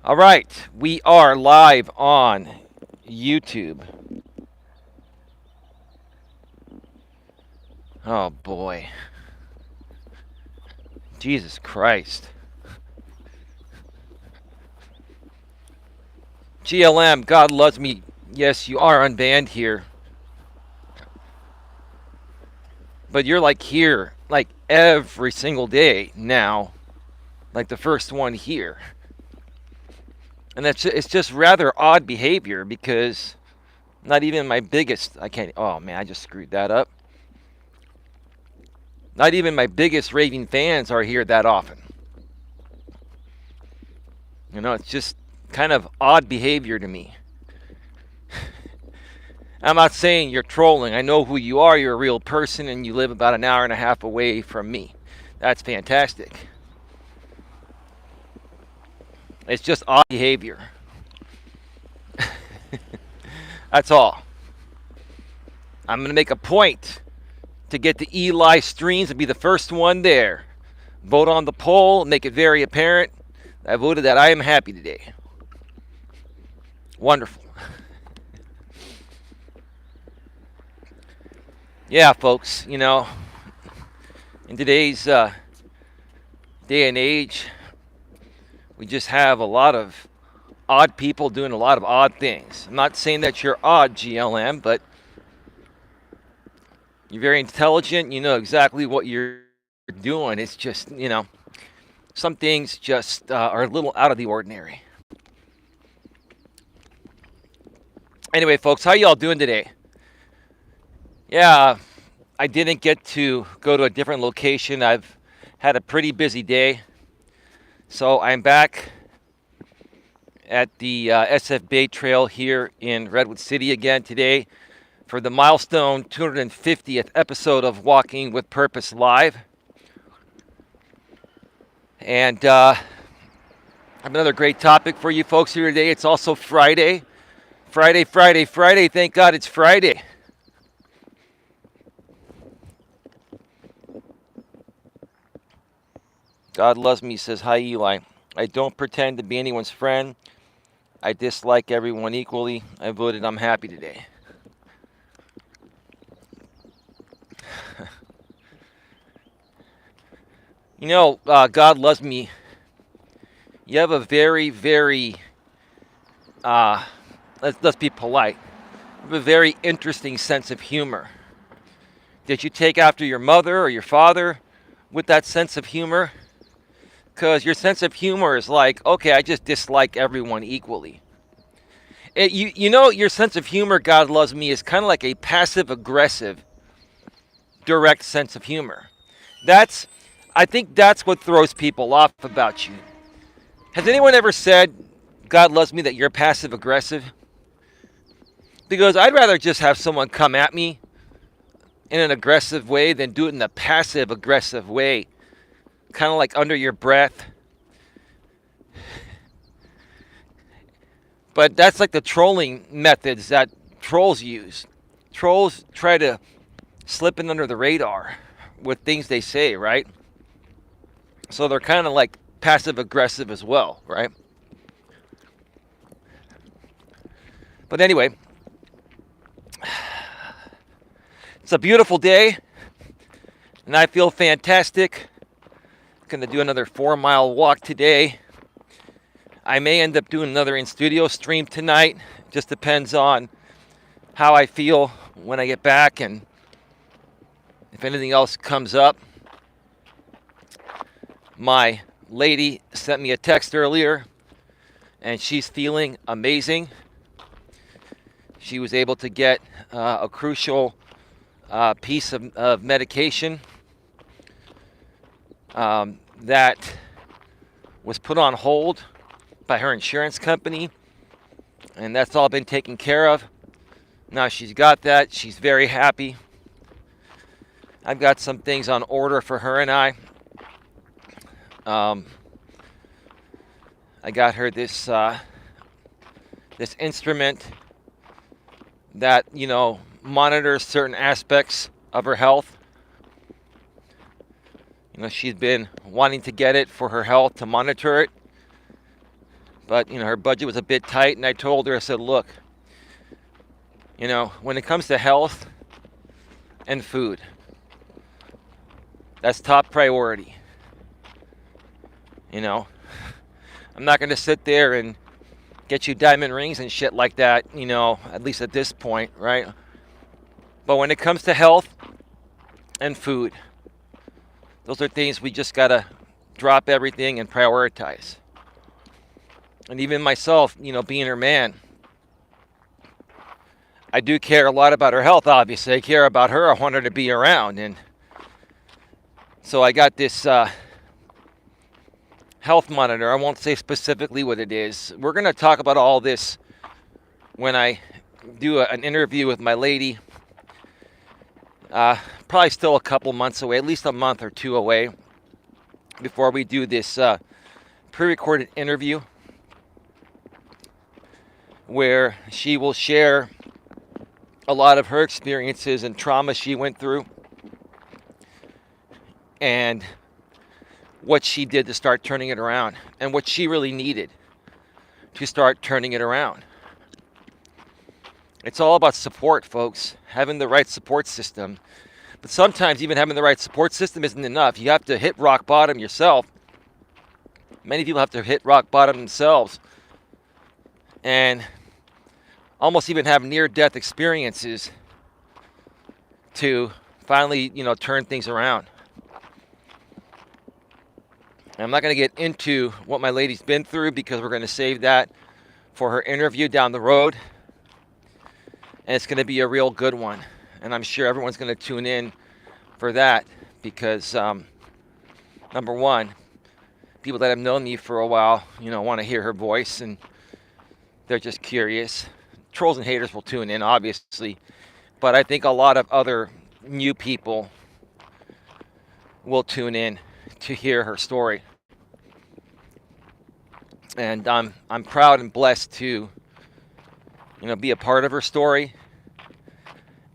All right, we are live on YouTube. Oh boy. Jesus Christ. GLM, God loves me. Yes, you are unbanned here. But you're like here, like every single day now. Like the first one here. And it's just rather odd behavior because not even my biggest, I can't, oh man, I just screwed that up. Not even my biggest raving fans are here that often. You know, it's just kind of odd behavior to me. I'm not saying you're trolling. I know who you are. You're a real person and you live about an hour and a half away from me. That's fantastic. It's just odd behavior. That's all. I'm going to make a point to get the Eli streams and be the first one there. Vote on the poll, make it very apparent. I voted that I am happy today. Wonderful. Yeah, folks, you know, in today's day and age, we just have a lot of odd people doing a lot of odd things. I'm not saying that you're odd, GLM, but you're very intelligent. You know exactly what you're doing. It's just, you know, some things just are a little out of the ordinary. Anyway, folks, how y'all doing today? Yeah, I didn't get to go to a different location. I've had a pretty busy day. So I'm back at the SF Bay Trail here in Redwood City again today for the milestone 250th episode of Walking with Purpose Live. And I have another great topic for you folks here today. It's also Friday. Friday. Thank God it's Friday. God loves me, says, hi, Eli. I don't pretend to be anyone's friend. I dislike everyone equally. I voted I'm happy today. You know, God loves me. You have a very, very, let's be polite. You have a very interesting sense of humor. Did you take after your mother or your father with that sense of humor? Because your sense of humor is like, okay, I just dislike everyone equally. You know, your sense of humor, God loves me, is kind of like a passive-aggressive, direct sense of humor. I think that's what throws people off about you. Has anyone ever said, God loves me, that you're passive-aggressive? Because I'd rather just have someone come at me in an aggressive way than do it in a passive-aggressive way. Kind of like under your breath. But that's like the trolling methods that trolls use. Trolls try to slip in under the radar with things they say, right? So they're kind of like passive aggressive as well, right? But anyway, it's a beautiful day and I feel fantastic. Going to do another 4-mile walk today. I may end up doing another in-studio stream tonight. Just depends on how I feel when I get back and if anything else comes up. My lady sent me a text earlier and she's feeling amazing. She was able to get a crucial piece of medication that was put on hold by her insurance company, and that's all been taken care of. Now she's got that. She's very happy. I've got some things on order for her and I. I got her this instrument that, you know, monitors certain aspects of her health. You know, she's been wanting to get it for her health, to monitor it. But, her budget was a bit tight, and I told her, I said, look, when it comes to health and food, that's top priority. I'm not going to sit there and get you diamond rings and shit like that, at least at this point, right? But when it comes to health and food, those are things we just got to drop everything and prioritize. And even myself, being her man, I do care a lot about her health, obviously. I care about her. I want her to be around. And so I got this health monitor. I won't say specifically what it is. We're going to talk about all this when I do an interview with my lady. Probably still a couple months away, at least a month or two away, before we do this pre-recorded interview where she will share a lot of her experiences and trauma she went through and what she did to start turning it around and what she really needed to start turning it around. It's all about support, folks, having the right support system. But sometimes even having the right support system isn't enough. You have to hit rock bottom yourself. Many people have to hit rock bottom themselves and almost even have near-death experiences to finally, turn things around. And I'm not going to get into what my lady's been through because we're going to save that for her interview down the road. And it's going to be a real good one. And I'm sure everyone's going to tune in for that because, number one, people that have known me for a while, want to hear her voice and they're just curious. Trolls and haters will tune in, obviously. But I think a lot of other new people will tune in to hear her story. And I'm proud and blessed to, be a part of her story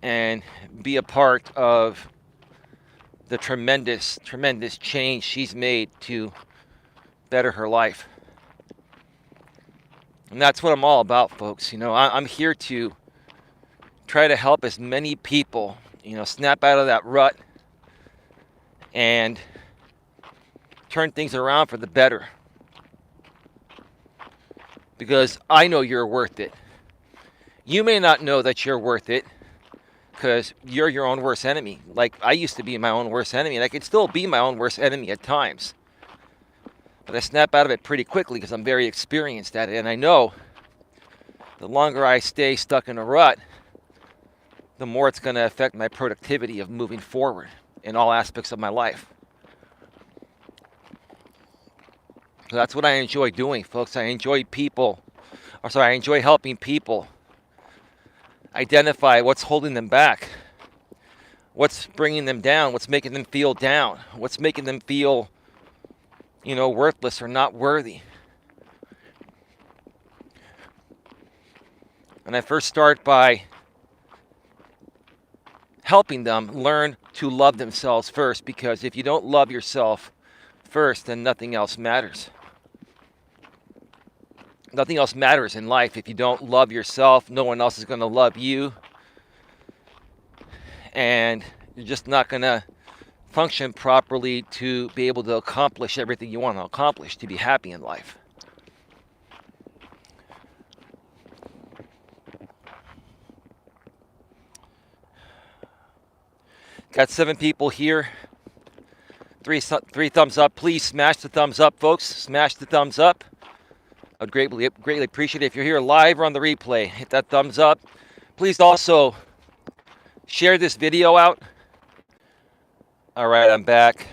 and be a part of the tremendous, tremendous change she's made to better her life. And that's what I'm all about, folks. I'm here to try to help as many people, snap out of that rut and turn things around for the better. Because I know you're worth it. You may not know that you're worth it because you're your own worst enemy. Like I used to be my own worst enemy, and I could still be my own worst enemy at times. But I snap out of it pretty quickly because I'm very experienced at it. And I know the longer I stay stuck in a rut, the more it's going to affect my productivity of moving forward in all aspects of my life. So that's what I enjoy doing, folks. I enjoy helping people identify what's holding them back, what's bringing them down, what's making them feel down, what's making them feel, worthless or not worthy. And I first start by helping them learn to love themselves first, because if you don't love yourself first, then nothing else matters. Nothing else matters in life. If you don't love yourself, no one else is going to love you. And you're just not going to function properly to be able to accomplish everything you want to accomplish, to be happy in life. Got 7 people here. 3 thumbs up. Please smash the thumbs up, folks. Smash the thumbs up. I'd greatly appreciate it. If you're here live or on the replay, hit that thumbs up. Please also share this video out. All right, I'm back.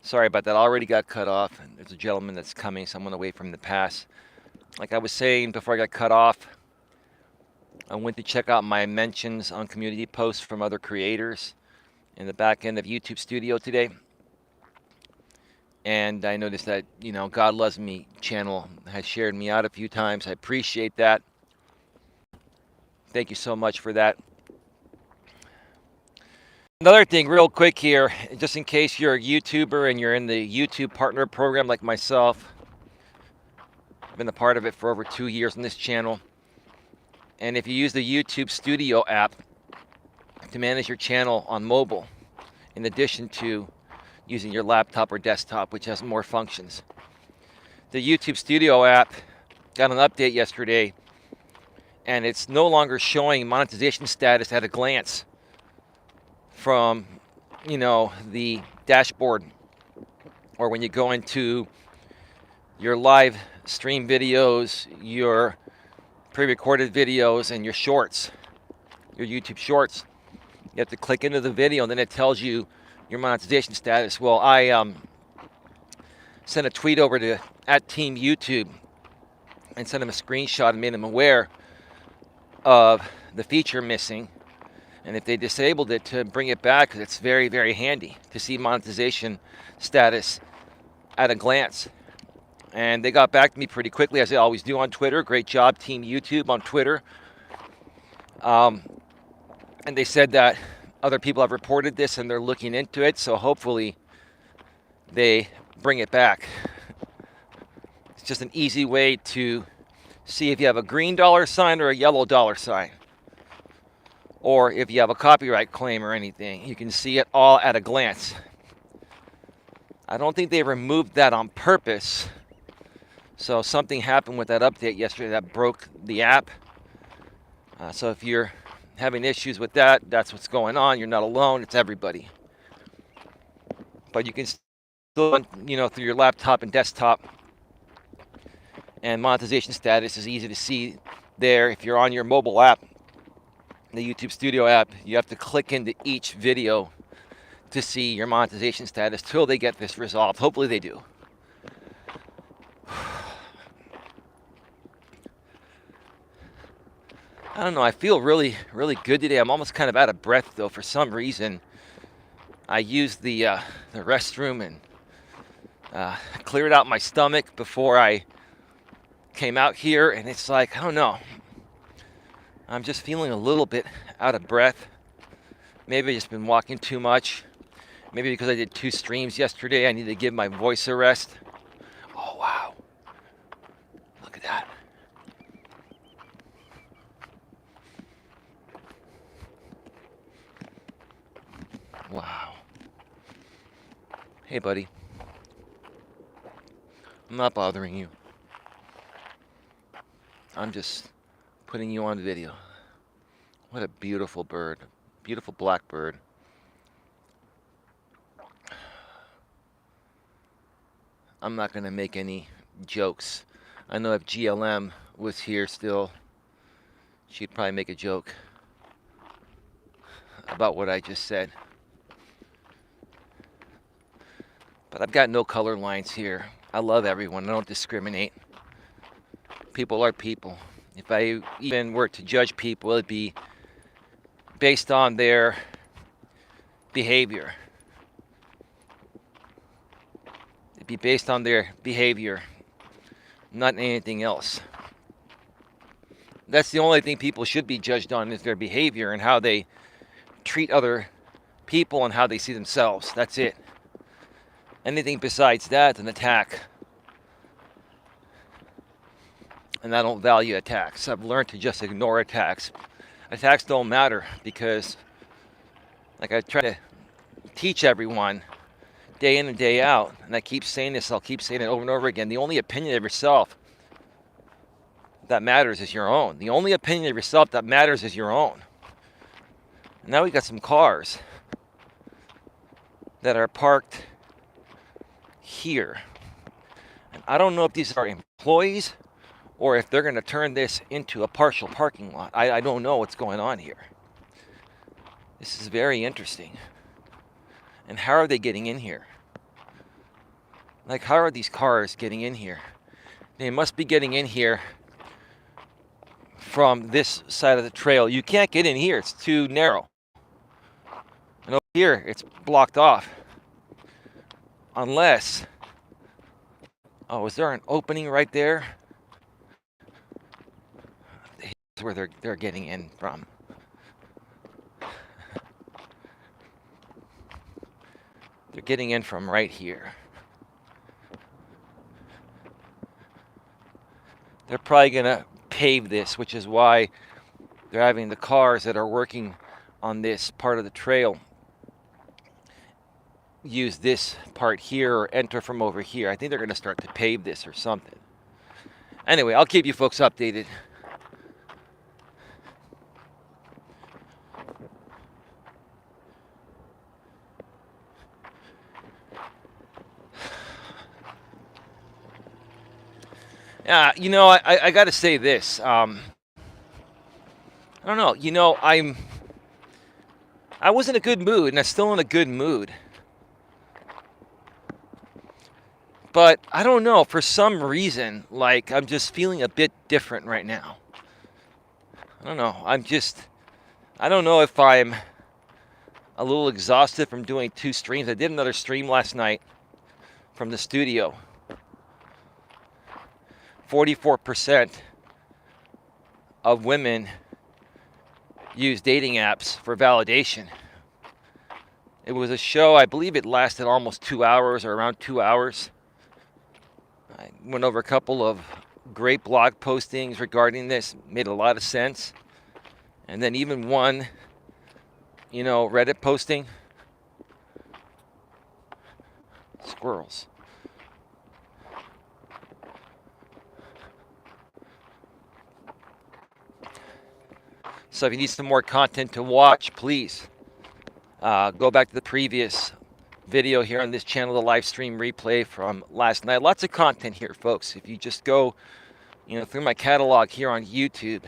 Sorry about that. I already got cut off. And there's a gentleman that's coming, so I'm going to wait for him to pass. Like I was saying before I got cut off, I went to check out my mentions on community posts from other creators in the back end of YouTube Studio today. And I noticed that, God Loves Me channel has shared me out a few times. I appreciate that. Thank you so much for that. Another thing, real quick here, just in case you're a YouTuber and you're in the YouTube partner program like myself, I've been a part of it for over 2 years on this channel. And if you use the YouTube Studio app to manage your channel on mobile, in addition to using your laptop or desktop, which has more functions, the YouTube Studio app got an update yesterday, and it's no longer showing monetization status at a glance from, the dashboard, or when you go into your live stream videos, your pre-recorded videos, and your shorts, your YouTube shorts. You have to click into the video, and then it tells you your monetization status. Well, I sent a tweet over to @Team YouTube and sent them a screenshot and made them aware of the feature missing, and if they disabled it, to bring it back, because it's very, very handy to see monetization status at a glance. And they got back to me pretty quickly, as they always do on Twitter. Great job, Team YouTube, on Twitter. And they said that other people have reported this and they're looking into it, so hopefully they bring it back. It's just an easy way to see if you have a green dollar sign or a yellow dollar sign, or if you have a copyright claim or anything. You can see it all at a glance. I don't think they removed that on purpose. So something happened with that update yesterday that broke the app. So if you're having issues with that, that's what's going on. You're not alone. It's everybody. But you can still, through your laptop and desktop. And monetization status is easy to see there. If you're on your mobile app, the YouTube Studio app, you have to click into each video to see your monetization status till they get this resolved. Hopefully they do. I don't know. I feel really, really good today. I'm almost kind of out of breath, though. For some reason, I used the restroom and cleared out my stomach before I came out here, and it's like, I don't know. I'm just feeling a little bit out of breath. Maybe I've just been walking too much. Maybe because I did 2 streams yesterday, I need to give my voice a rest. Oh, wow. Look at that. Wow. Hey, buddy. I'm not bothering you. I'm just putting you on video. What a beautiful bird. Beautiful black bird. I'm not going to make any jokes. I know if GLM was here still, she'd probably make a joke about what I just said. But I've got no color lines here. I love everyone. I don't discriminate. People are people. If I even were to judge people, it'd be based on their behavior. It'd be based on their behavior, not anything else. That's the only thing people should be judged on, is their behavior and how they treat other people and how they see themselves. That's it. Anything besides that, an attack. And I don't value attacks. I've learned to just ignore attacks. Attacks don't matter because, like I try to teach everyone day in and day out, and I keep saying this, I'll keep saying it over and over again, the only opinion of yourself that matters is your own. The only opinion of yourself that matters is your own. Now we got some cars that are parked here. And I don't know if these are employees or if they're going to turn this into a partial parking lot. I don't know what's going on here. This is very interesting. And how are they getting in here? Like, how are these cars getting in here? They must be getting in here from this side of the trail. You can't get in here. It's too narrow. And over here, it's blocked off. Unless... Oh, is there an opening right there? Here's where they're getting in from. They're getting in from right here. They're probably going to pave this, which is why they're having the cars that are working on this part of the trail use this part here or enter from over here. I think they're going to start to pave this or something. Anyway, I'll keep you folks updated. You know, I got to say this. I don't know. You know, I was in a good mood, and I'm still in a good mood. But I don't know. For some reason, like, I'm just feeling a bit different right now. I don't know. I don't know if I'm a little exhausted from doing 2 streams. I did another stream last night from the studio. 44% of women use dating apps for validation. It was a show, I believe it lasted almost 2 hours or around 2 hours. I went over a couple of great blog postings regarding this, made a lot of sense. And then even one, you know, Reddit posting. Squirrels. So if you need some more content to watch, please go back to the previous video here on this channel, the live stream replay from last night. Lots of content here, folks. If you just go, you know, through my catalog here on YouTube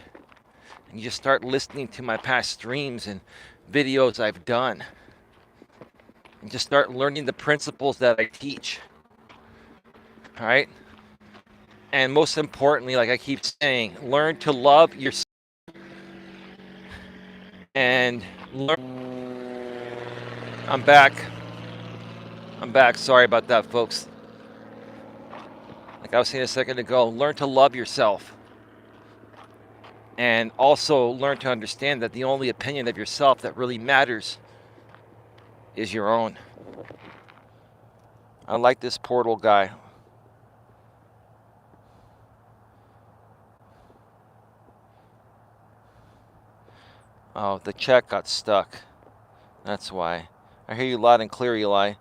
and you just start listening to my past streams and videos I've done and just start learning the principles that I teach. All right? And most importantly, like I keep saying, learn to love yourself and learn. I'm back. Sorry about that, folks. Like I was saying a second ago, learn to love yourself. And also learn to understand that the only opinion of yourself that really matters is your own. I like this portal guy. Oh, the chat got stuck. That's why. I hear you loud and clear, Eli.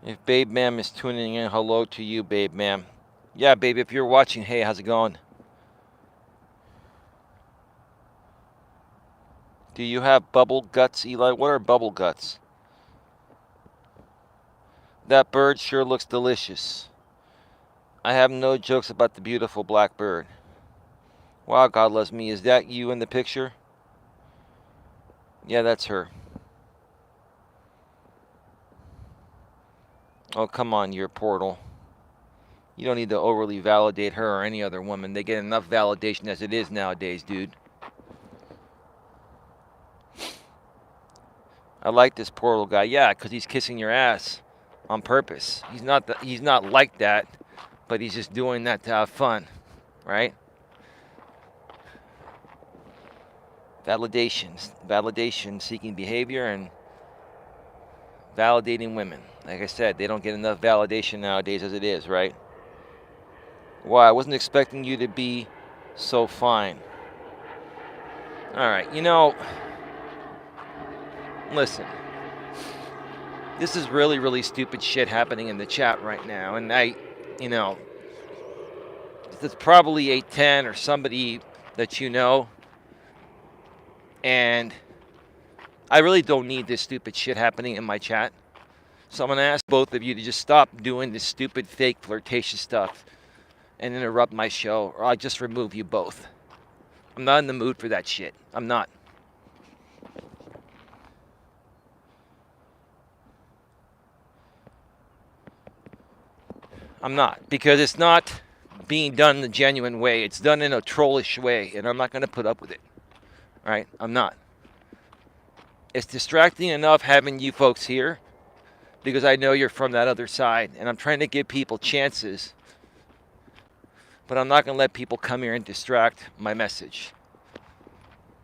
If Babe Ma'am is tuning in, hello to you, Babe Ma'am. Yeah, babe, if you're watching, hey, how's it going? Do you have bubble guts, Eli? What are bubble guts? That bird sure looks delicious. I have no jokes about the beautiful black bird. Wow, God loves me. Is that you in the picture? Yeah, that's her. Oh, come on, your portal. You don't need to overly validate her or any other woman. They get enough validation as it is nowadays, dude. I like this portal guy. Yeah, because he's kissing your ass on purpose. He's not like that, but he's just doing that to have fun, right? Validation seeking behavior and validating women. Like I said, they don't get enough validation nowadays as it is, right? Why? I wasn't expecting you to be so fine. All right, you know, listen. This is really, really stupid shit happening in the chat right now. And you know, it's probably 810 or somebody that you know. And I really don't need this stupid shit happening in my chat. So I'm going to ask both of you to just stop doing this stupid, fake, flirtatious stuff and interrupt my show, or I'll just remove you both. I'm not in the mood for that shit. I'm not. I'm not. Because it's not being done in a genuine way. It's done in a trollish way, and I'm not going to put up with it. All right? I'm not. It's distracting enough having you folks here because I know you're from that other side, and I'm trying to give people chances, but I'm not going to let people come here and distract my message.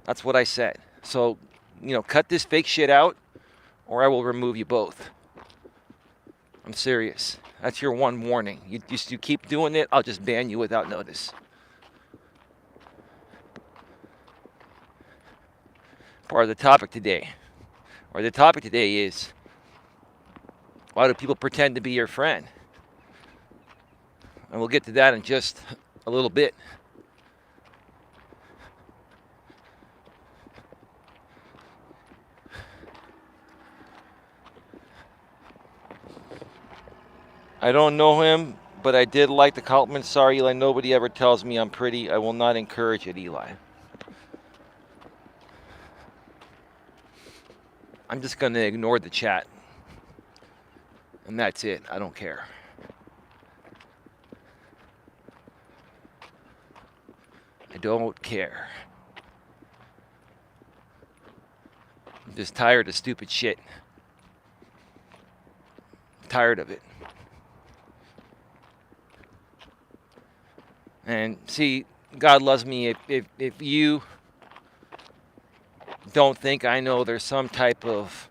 That's what I said. So, you know, cut this fake shit out, or I will remove you both. I'm serious. That's your one warning. You keep doing it, I'll just ban you without notice. Part of the topic today, is, why do people pretend to be your friend? And we'll get to that in just a little bit. I don't know him, but I did like the compliment. Sorry, Eli, nobody ever tells me I'm pretty. I will not encourage it, Eli. I'm just going to ignore the chat. And that's it. I don't care. I don't care. I'm just tired of stupid shit. I'm tired of it. And see, God loves me. If you don't think I know there's some type of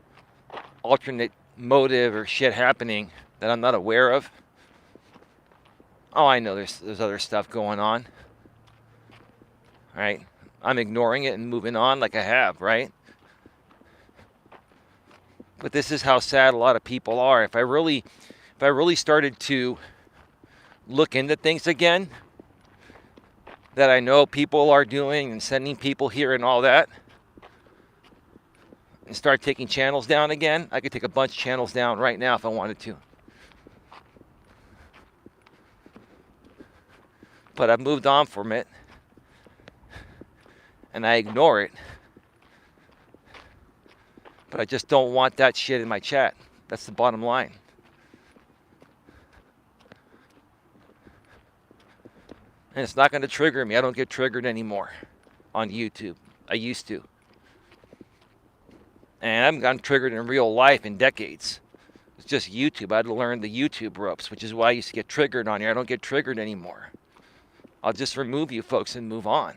alternate motive or shit happening that I'm not aware of, oh, I know there's other stuff going on. Right? I'm ignoring it and moving on like I have, right? But this is how sad a lot of people are. If I really started to look into things again that I know people are doing and sending people here and all that, and start taking channels down again, I could take a bunch of channels down right now if I wanted to. But I've moved on from it, and I ignore it. But I just don't want that shit in my chat. That's the bottom line. And it's not going to trigger me. I don't get triggered anymore on YouTube. I used to. And I haven't gotten triggered in real life in decades. It's just YouTube. I had to learn the YouTube ropes, which is why I used to get triggered on here. I don't get triggered anymore. I'll just remove you folks and move on.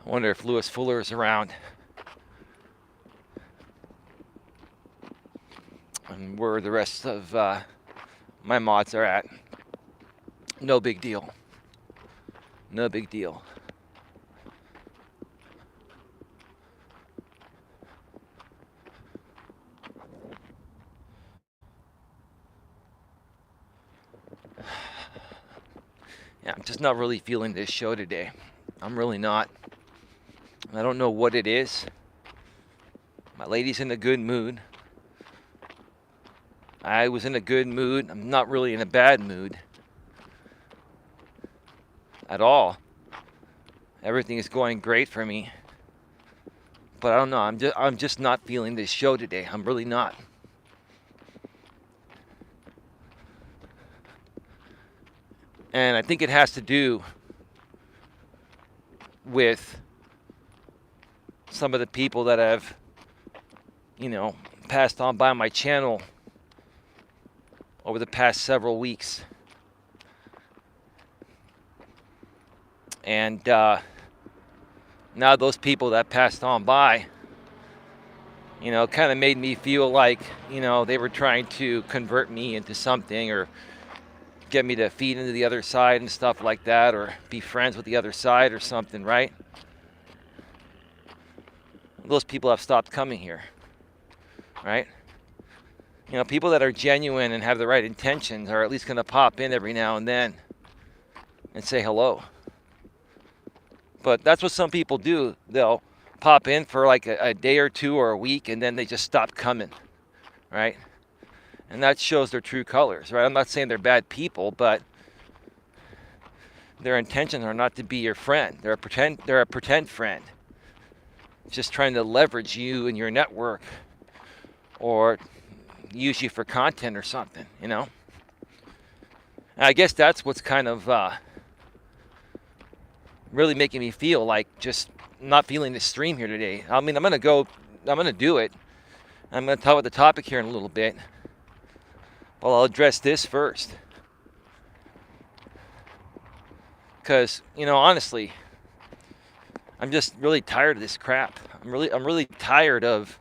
I wonder if Lewis Fuller is around. And where the rest of my mods are at. No big deal. No big deal. Yeah, I'm just not really feeling this show today. I'm really not. I don't know what it is. My lady's in a good mood. I was in a good mood. I'm not really in a bad mood at all. Everything is going great for me. But I don't know. I'm just not feeling this show today. I'm really not. And I think it has to do with some of the people that have, passed on by my channel over the past several weeks. And now those people that passed on by, kind of made me feel like, they were trying to convert me into something or get me to feed into the other side and stuff like that, or be friends with the other side or something, right? Those people have stopped coming here, right? People that are genuine and have the right intentions are at least going to pop in every now and then and say hello. But that's what some people do. They'll pop in for like a day or two or a week, and then they just stop coming, right? And that shows their true colors, right? I'm not saying they're bad people, but their intentions are not to be your friend. They're a pretend friend. Just trying to leverage you and your network or use you for content or something, And I guess that's what's kind of really making me feel like just not feeling the stream here today. I mean, I'm going to do it, I'm going to talk about the topic here in a little bit, but I'll address this first. Because, honestly, I'm just really tired of this crap. I'm really tired of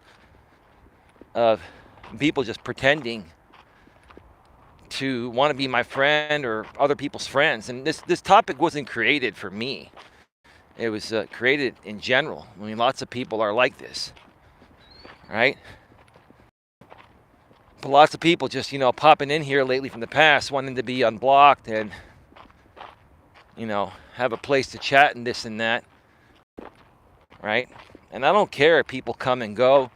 people just pretending to want to be my friend or other people's friends. And this topic wasn't created for me. It was created in general. I mean, lots of people are like this, right? But lots of people just, popping in here lately from the past, wanting to be unblocked and, have a place to chat and this and that, right? And I don't care if people come and go.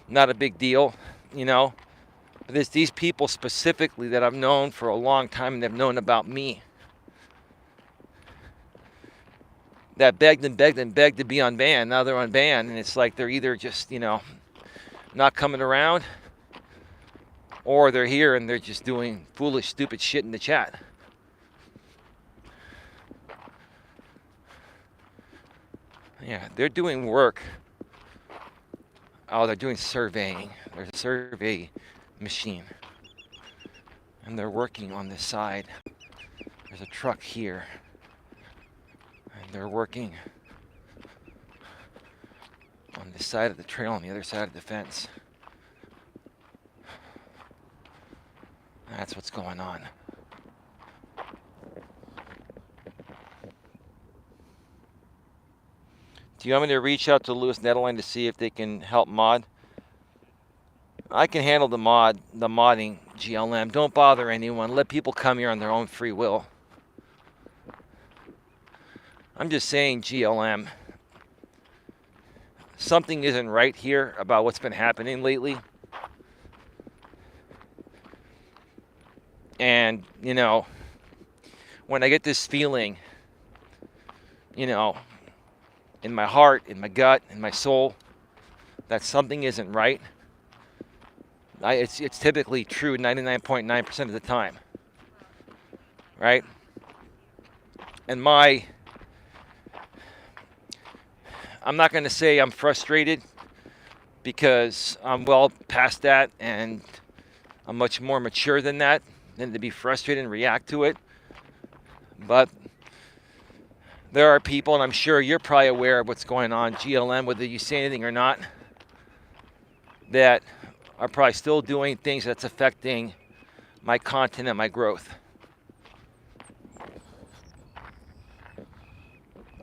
Not a big deal, But it's these people specifically that I've known for a long time and they've known about me. That begged and begged and begged to be on ban. Now they're on ban, and it's like they're either just, not coming around, or they're here and they're just doing foolish, stupid shit in the chat. Yeah, they're doing work. Oh, they're doing surveying. There's a survey machine. And they're working on this side. There's a truck here. And they're working on this side of the trail, on the other side of the fence. That's what's going on. Do you want me to reach out to Lewis Netherline to see if they can help mod? I can handle the modding, GLM. Don't bother anyone. Let people come here on their own free will. I'm just saying, GLM, something isn't right here about what's been happening lately. And, when I get this feeling, in my heart, in my gut, in my soul, that something isn't right, it's typically true 99.9% of the time, right? And I'm not going to say I'm frustrated, because I'm well past that and I'm much more mature than that, than to be frustrated and react to it. But there are people, and I'm sure you're probably aware of what's going on, GLM, whether you say anything or not, that are probably still doing things that's affecting my content and my growth.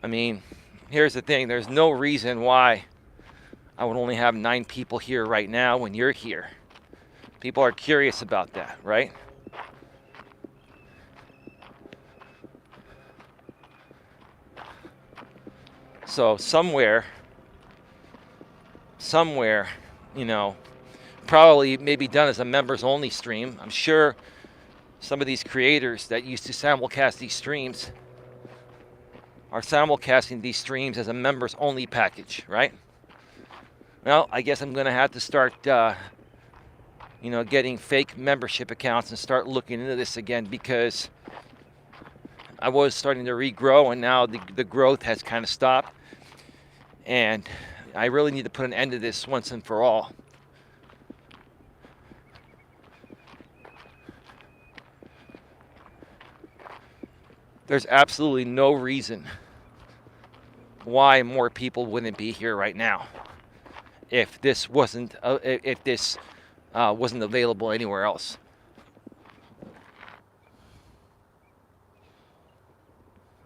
I mean, here's the thing. There's no reason why I would only have 9 people here right now when you're here. People are curious about that, right? So somewhere, probably maybe done as a members only stream. I'm sure some of these creators that used to simulcast these streams are simulcasting these streams as a members only package, right? Well, I guess I'm going to have to start, getting fake membership accounts and start looking into this again, because I was starting to regrow, and now the growth has kind of stopped. And I really need to put an end to this once and for all. There's absolutely no reason why more people wouldn't be here right now if this wasn't available anywhere else.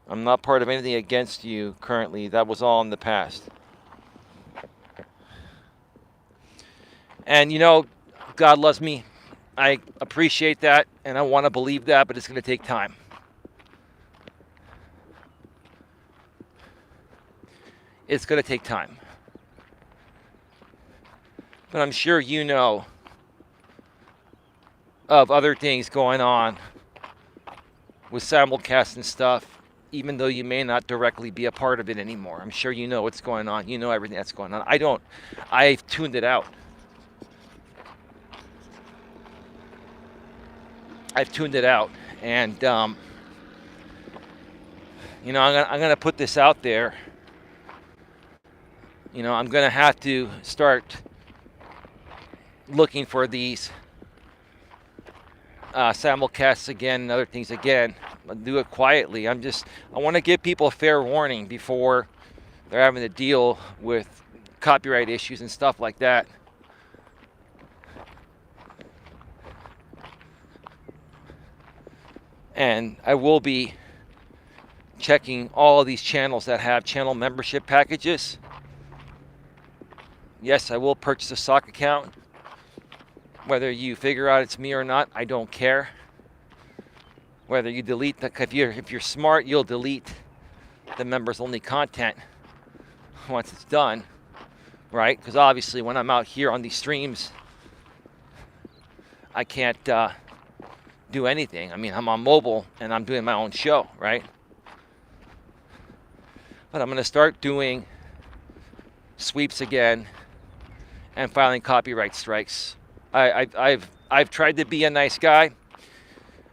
I'm not part of anything against you currently. That was all in the past. And God loves me. I appreciate that, and I want to believe that, but it's going to take time. It's going to take time. But I'm sure you know of other things going on with simulcast and stuff, even though you may not directly be a part of it anymore. I'm sure you know what's going on. You know everything that's going on. I don't. I've tuned it out. I've tuned it out. And, I'm going to put this out there. I'm going to have to start looking for these simulcasts again and other things again. I'll do it quietly. I want to give people a fair warning before they're having to deal with copyright issues and stuff like that. And I will be checking all of these channels that have channel membership packages. Yes, I will purchase a stock account. Whether you figure out it's me or not, I don't care. Whether you delete the, if you're smart, you'll delete the members only content once it's done, right? Because obviously when I'm out here on these streams, I can't do anything. I mean, I'm on mobile and I'm doing my own show, right? But I'm going to start doing sweeps again and filing copyright strikes. I've tried to be a nice guy.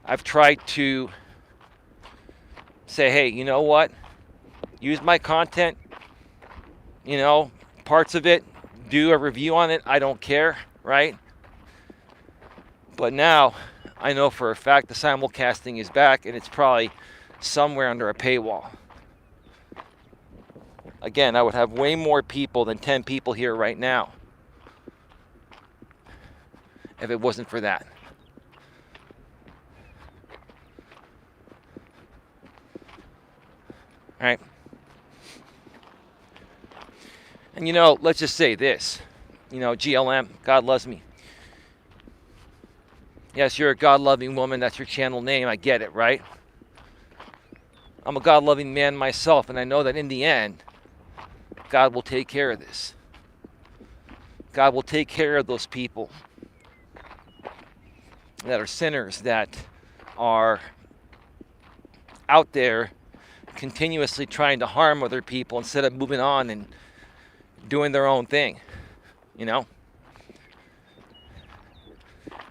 I've tried to say, hey, you know what? Use my content. You know, parts of it, do a review on it. I don't care, right? But now I know for a fact the simulcasting is back and it's probably somewhere under a paywall. Again, I would have way more people than 10 people here right now if it wasn't for that. All right. And you know, let's just say this. You know, GLM, God loves me. Yes, you're a God-loving woman. That's your channel name. I get it, right? I'm a God-loving man myself, and I know that in the end, God will take care of this. God will take care of those people that are sinners, that are out there continuously trying to harm other people instead of moving on and doing their own thing, you know?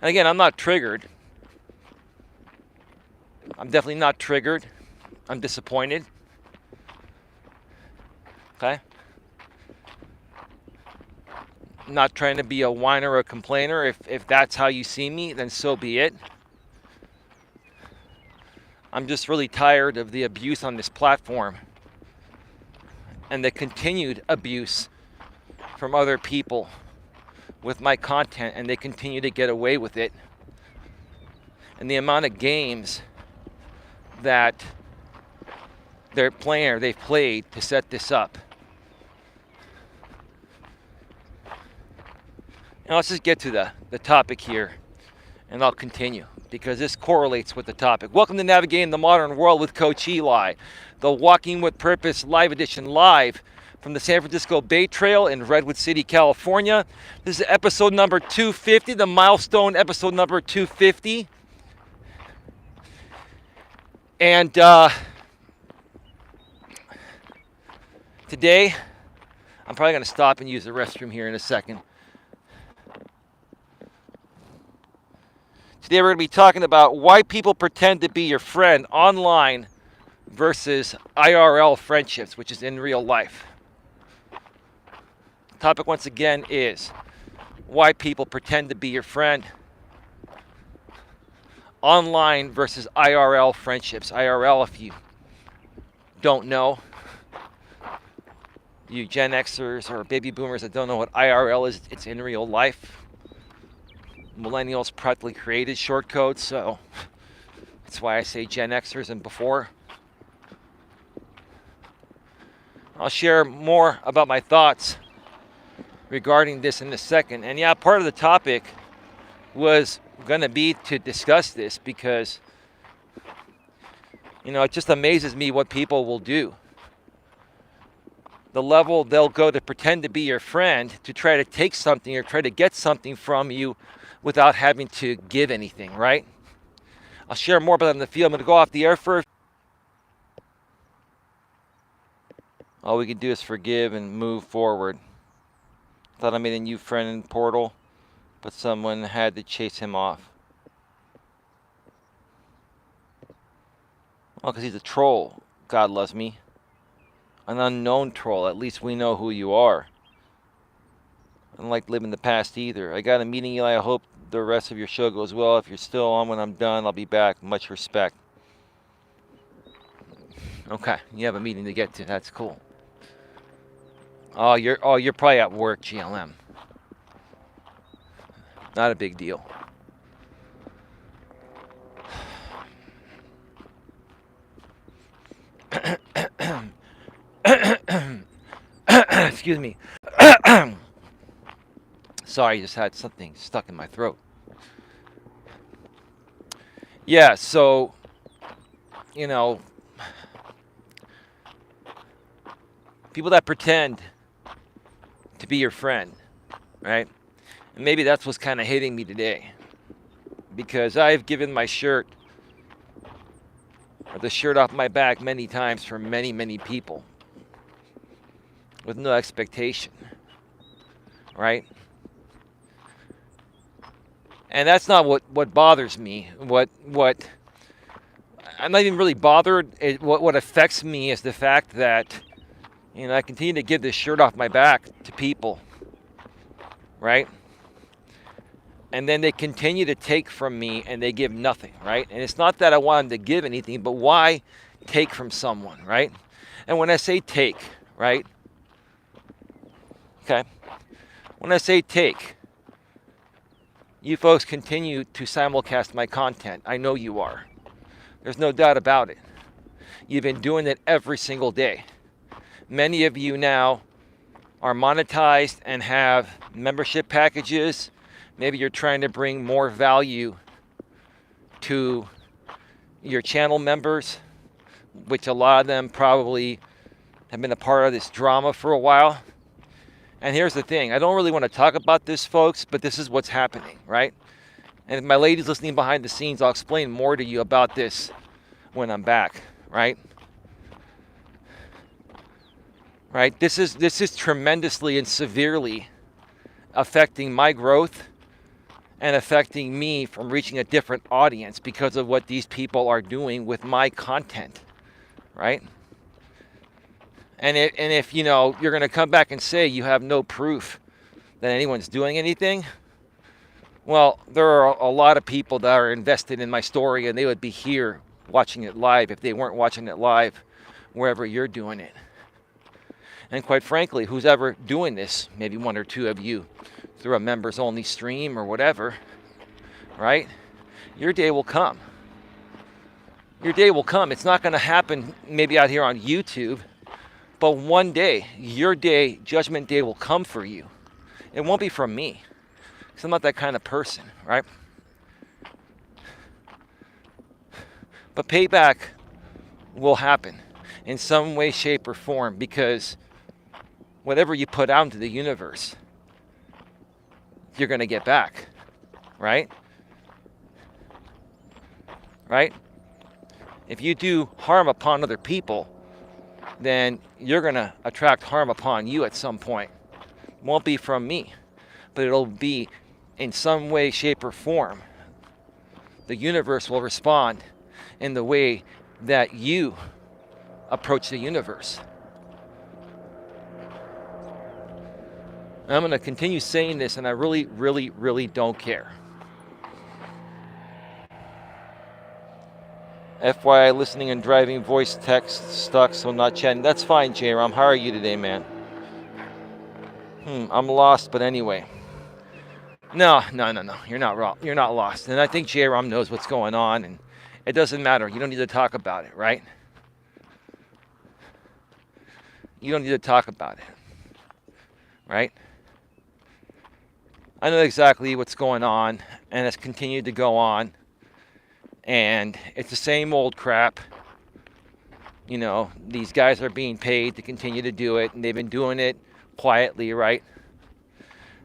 And again, I'm not triggered. I'm definitely not triggered. I'm disappointed. Okay? I'm not trying to be a whiner or a complainer. If that's how you see me, then so be it. I'm just really tired of the abuse on this platform and the continued abuse from other people with my content, and they continue to get away with it. And the amount of games that they've played to set this up. Now let's just get to the topic here, and I'll continue because this correlates with the topic. Welcome to Navigating the Modern World with Coach Eli, the Walking with Purpose live edition, live from the San Francisco Bay Trail in Redwood City, California. This is episode number 250, the milestone episode number 250. And today, I'm probably going to stop and use the restroom here in a second. Today we're going to be talking about why people pretend to be your friend online versus IRL friendships, which is in real life. The topic once again is why people pretend to be your friend online versus IRL friendships. IRL, if you don't know, you Gen Xers or baby boomers that don't know what IRL is, it's in real life. Millennials practically created short codes, so that's why I say Gen Xers and before. I'll share more about my thoughts regarding this in a second. And yeah, part of the topic was going to be to discuss this because, you know, it just amazes me what people will do. The level they'll go to pretend to be your friend to try to take something or try to get something from you without having to give anything, right? I'll share more about that in the field. I'm going to go off the air first. All we can do is forgive and move forward. Thought I made a new friend in Portal, but someone had to chase him off. Well, because he's a troll. God loves me. An unknown troll. At least we know who you are. I don't like living the past either. I got a meeting, Eli. I hope the rest of your show goes well. If you're still on when I'm done, I'll be back. Much respect. Okay, you have a meeting to get to. That's cool. You're probably at work, GLM. Not a big deal. Excuse me. Sorry, I just had something stuck in my throat. Yeah, so, you know, people that pretend to be your friend, right? And maybe that's what's kind of hitting me today. Because I've given my shirt, or the shirt off my back many times for many, many people. With no expectation, right? And that's not what bothers me. What I'm not even really bothered. What affects me is the fact that, I continue to give this shirt off my back to people, right? And then they continue to take from me and they give nothing, right? And it's not that I want them to give anything, but why take from someone, right? And when I say take, right? Okay. When I say take, you folks continue to simulcast my content. I know you are. There's no doubt about it. You've been doing it every single day. Many of you now are monetized and have membership packages. Maybe you're trying to bring more value to your channel members, which a lot of them probably have been a part of this drama for a while. And here's the thing. I don't really want to talk about this, folks, but this is what's happening, right? And if my ladies listening behind the scenes, I'll explain more to you about this when I'm back, right? Right? This is tremendously and severely affecting my growth and affecting me from reaching a different audience because of what these people are doing with my content, right? And if you're going to come back and say you have no proof that anyone's doing anything, well, there are a lot of people that are invested in my story, and they would be here watching it live if they weren't watching it live wherever you're doing it. And quite frankly, who's ever doing this, maybe one or two of you, through a members-only stream or whatever, right? Your day will come. Your day will come. It's not going to happen maybe out here on YouTube, but one day, your day, Judgment Day, will come for you. It won't be from me, because I'm not that kind of person, right? But payback will happen in some way, shape, or form, because whatever you put out into the universe, you're going to get back, right? Right? If you do harm upon other people, then you're going to attract harm upon you at some point. It won't be from me, but it'll be in some way, shape, or form. The universe will respond in the way that you approach the universe. I'm going to continue saying this, and I really, really, really don't care. FYI, listening and driving, voice text stuck, so not chatting. That's fine, J-Rom. How are you today, man? I'm lost, but anyway. No. You're not wrong. You're not lost. And I think J-Rom knows what's going on, and it doesn't matter. You don't need to talk about it, right? You don't need to talk about it, right? I know exactly what's going on, and it's continued to go on. And it's the same old crap. These guys are being paid to continue to do it, and they've been doing it quietly, right?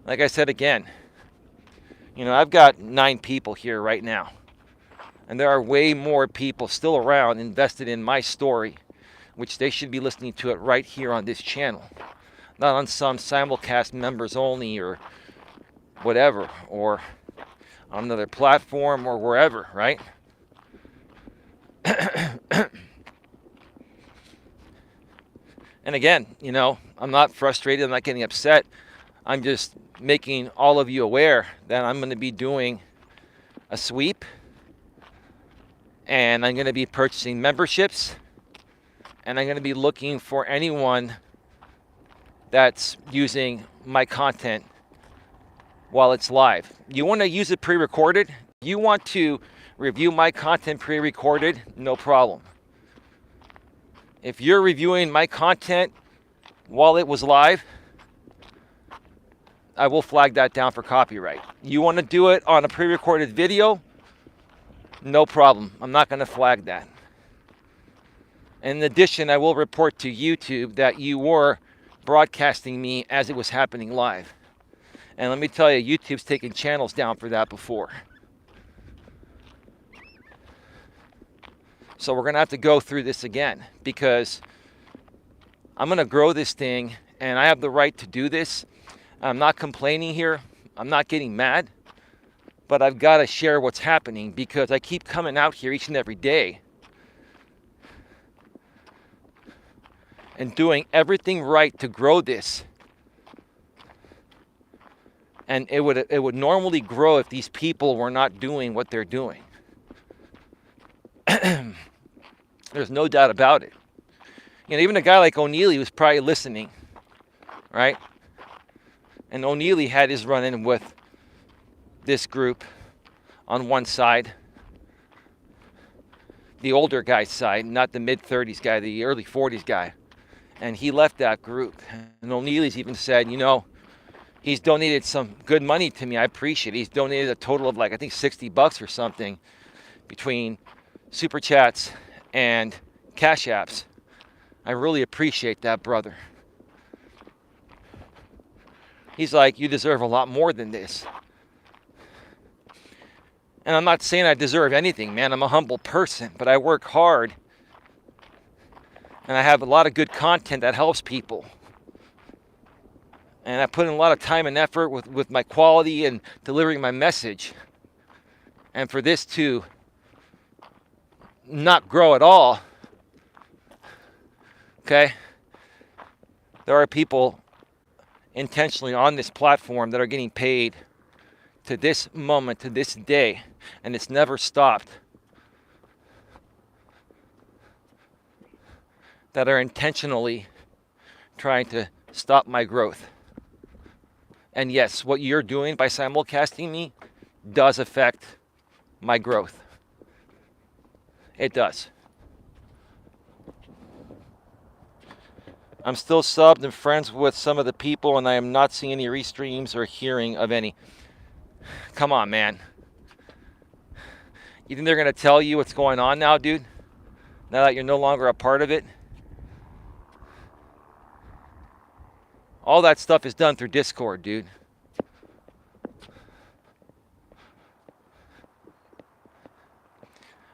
Like I said again, I've got 9 people here right now. And there are way more people still around invested in my story, which they should be listening to it right here on this channel. Not on some simulcast members only or whatever, or on another platform or wherever, right? And again, I'm not frustrated. I'm not getting upset. I'm just making all of you aware that I'm going to be doing a sweep, and I'm going to be purchasing memberships, and I'm going to be looking for anyone that's using my content while it's live. You want to use it pre-recorded? You want to review my content pre-recorded? No problem. If you're reviewing my content while it was live, I will flag that down for copyright. You want to do it on a pre-recorded video? No problem. I'm not going to flag that. In addition, I will report to YouTube that you were broadcasting me as it was happening live. And let me tell you, YouTube's taken channels down for that before. So we're going to have to go through this again, because I'm going to grow this thing, and I have the right to do this. I'm not complaining here. I'm not getting mad. But I've got to share what's happening, because I keep coming out here each and every day and doing everything right to grow this. And it would normally grow if these people were not doing what they're doing. There's no doubt about it. You know, even a guy like O'Neilly was probably listening, right? And O'Neilly had his run-in with this group on one side, the older guy's side, not the mid-30s guy, the early 40s guy. And he left that group. And O'Neilly's even said, you know, he's donated some good money to me. I appreciate it. He's donated a total of like, I think $60 or something between Super Chats and Cash Apps. I really appreciate that, brother. He's like, you deserve a lot more than this. And I'm not saying I deserve anything, man. I'm a humble person, but I work hard. And I have a lot of good content that helps people. And I put in a lot of time and effort with my quality and delivering my message. And for this to not grow at all, okay? There are people intentionally on this platform that are getting paid to this moment, to this day, and it's never stopped, that are intentionally trying to stop my growth. And yes, what you're doing by simulcasting me does affect my growth. It does. I'm still subbed and friends with some of the people, and I am not seeing any restreams or hearing of any. Come on, man. You think they're going to tell you what's going on now, dude? Now that you're no longer a part of it? All that stuff is done through Discord, dude.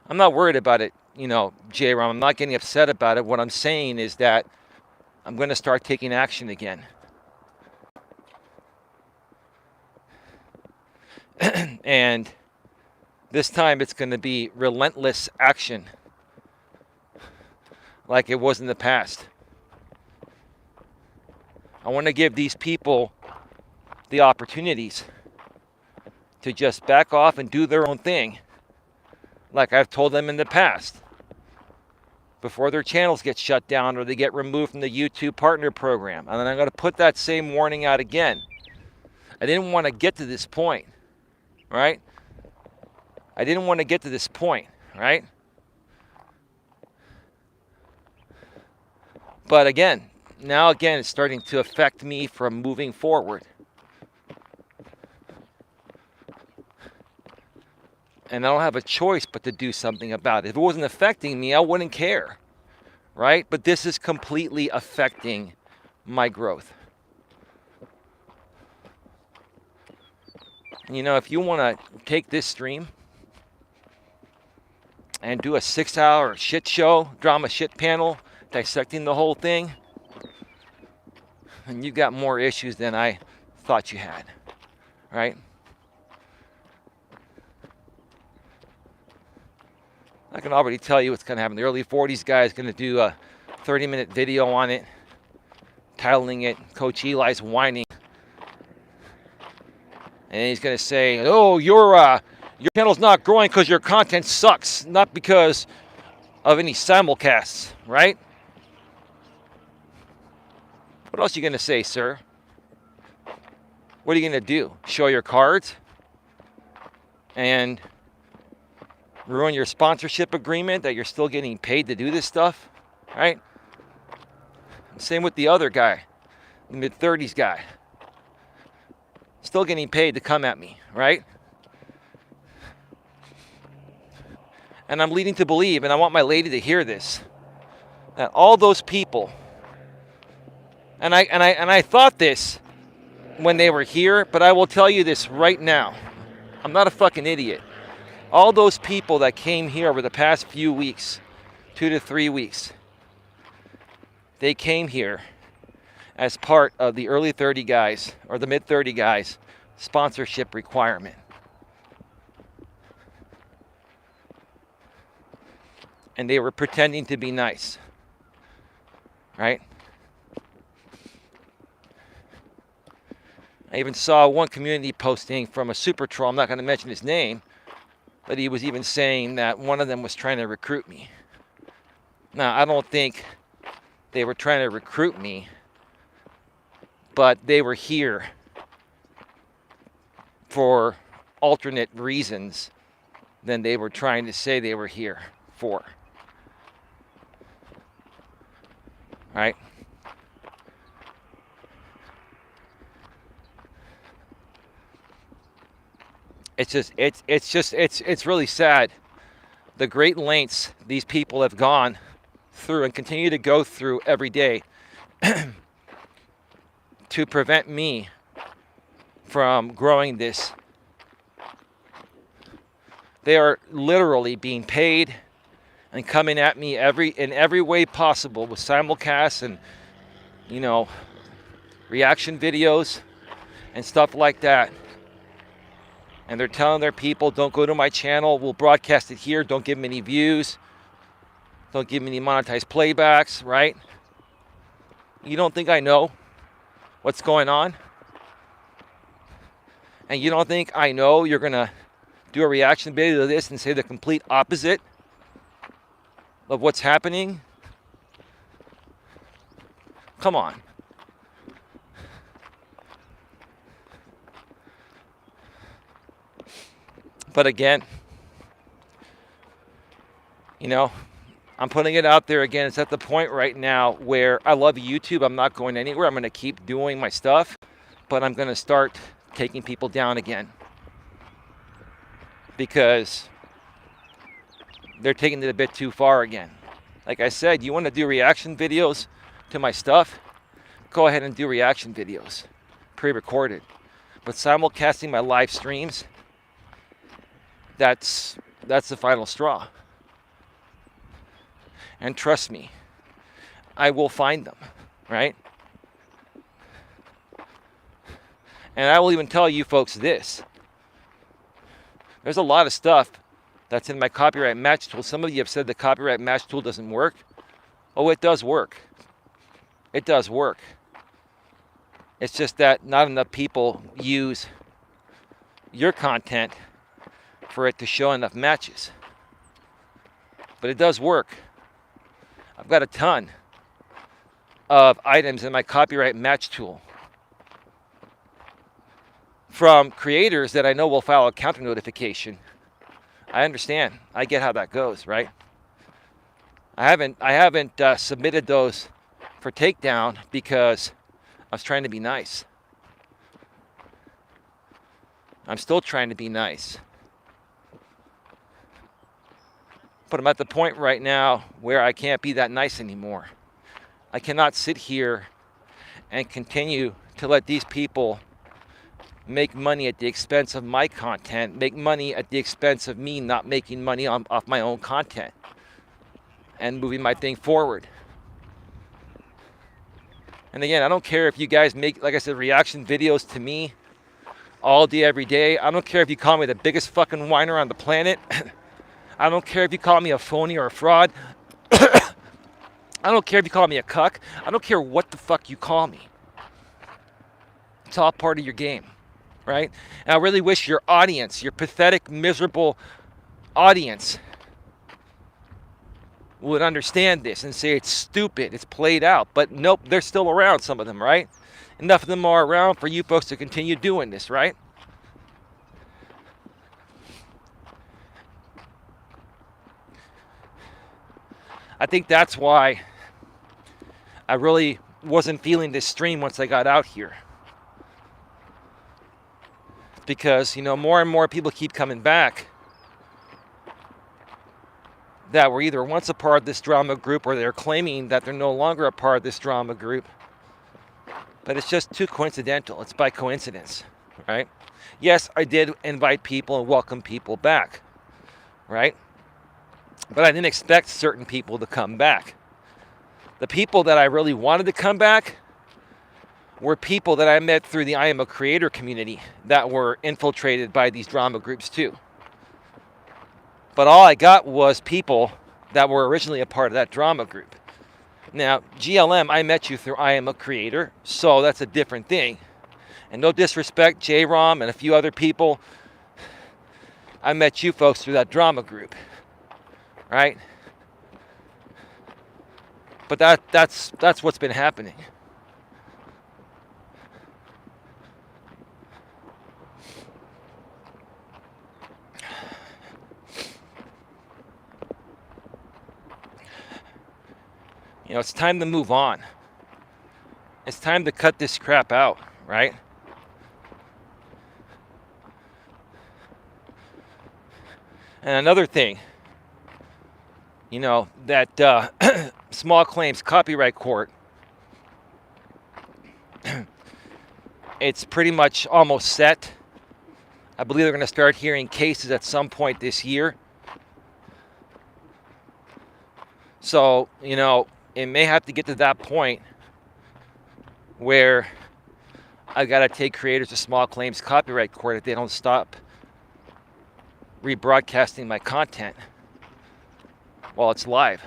I'm not worried about it, you know, J-Ram. I'm not getting upset about it. What I'm saying is that I'm going to start taking action again. And this time it's going to be relentless action, like it was in the past. I want to give these people the opportunities to just back off and do their own thing, like I've told them in the past, before their channels get shut down or they get removed from the YouTube partner program. And then I'm going to put that same warning out again. I didn't want to get to this point, right? I didn't want to get to this point, right? But again, now again, it's starting to affect me from moving forward. And I don't have a choice but to do something about it. If it wasn't affecting me, I wouldn't care, right? But this is completely affecting my growth. You know, if you want to take this stream and do a 6-hour shit show, drama shit panel, dissecting the whole thing, and you've got more issues than I thought you had, right? I can already tell you what's going to happen. The early 40s guy is going to do a 30-minute video on it, titling it, Coach Eli's whining. And he's going to say, oh, your channel's not growing because your content sucks, not because of any simulcasts, right? What else are you going to say, sir? What are you going to do? Show your cards and ruin your sponsorship agreement that you're still getting paid to do this stuff, right? Same with the other guy, the mid-30s guy. Still getting paid to come at me, right? And I'm leading to believe, and I want my lady to hear this, that all those people, and I thought this when they were here, but I will tell you this right now. I'm not a fucking idiot. All those people that came here over the past few weeks, 2 to 3 weeks, they came here as part of the early 30 guys or the mid 30 guys sponsorship requirement. And they were pretending to be nice, right? I even saw one community posting from a super troll, I'm not going to mention his name, but he was even saying that one of them was trying to recruit me. Now, I don't think they were trying to recruit me, but they were here for alternate reasons than they were trying to say they were here for. Right? It's really sad the great lengths these people have gone through and continue to go through every day to prevent me from growing this. They are literally being paid and coming at me in every way possible with simulcasts and, reaction videos and stuff like that. And they're telling their people, don't go to my channel, we'll broadcast it here, don't give them any views, don't give them any monetized playbacks, right? You don't think I know what's going on? And you don't think I know you're going to do a reaction video to this and say the complete opposite of what's happening? Come on. But again, I'm putting it out there again. It's at the point right now where I love YouTube. I'm not going anywhere. I'm going to keep doing my stuff, but I'm going to start taking people down again because they're taking it a bit too far again. Like I said, you want to do reaction videos to my stuff? Go ahead and do reaction videos, pre-recorded. But simulcasting my live streams, that's the final straw. And trust me, I will find them, right? And I will even tell you folks this. There's a lot of stuff that's in my copyright match tool. Some of you have said the copyright match tool doesn't work. Oh, it does work. It does work. It's just that not enough people use your content for it to show enough matches. But it does work. I've got a ton of items in my copyright match tool from creators that I know will file a counter notification. I understand. I get how that goes, right? I haven't submitted those for takedown because I was trying to be nice. I'm still trying to be nice. But I'm at the point right now where I can't be that nice anymore. I cannot sit here and continue to let these people make money at the expense of my content, make money at the expense of me not making money off my own content and moving my thing forward. And again, I don't care if you guys make, like I said, reaction videos to me all day, every day. I don't care if you call me the biggest fucking whiner on the planet. I don't care if you call me a phony or a fraud. I don't care if you call me a cuck. I don't care what the fuck you call me. It's all part of your game. right? And I really wish your audience, your pathetic, miserable audience, would understand this and say it's stupid, it's played out. But nope, they're still around, some of them, right? Enough of them are around for you folks to continue doing this, right? I think that's why I really wasn't feeling this stream once I got out here. Because, more and more people keep coming back that were either once a part of this drama group or they're claiming that they're no longer a part of this drama group. But it's just too coincidental. It's by coincidence, right? Yes, I did invite people and welcome people back, right? But I didn't expect certain people to come back. The people that I really wanted to come back were people that I met through the I Am a Creator community that were infiltrated by these drama groups too. But all I got was people that were originally a part of that drama group. Now, GLM, I met you through I Am a Creator, so that's a different thing. And no disrespect, J-Rom and a few other people, I met you folks through that drama group, right? But that's what's been happening. It's time to move on. It's time to cut this crap out, right? And another thing, that small claims copyright court, it's pretty much almost set. I believe they're going to start hearing cases at some point this year. So, it may have to get to that point where I got to take creators to small claims copyright court if they don't stop rebroadcasting my content while it's live.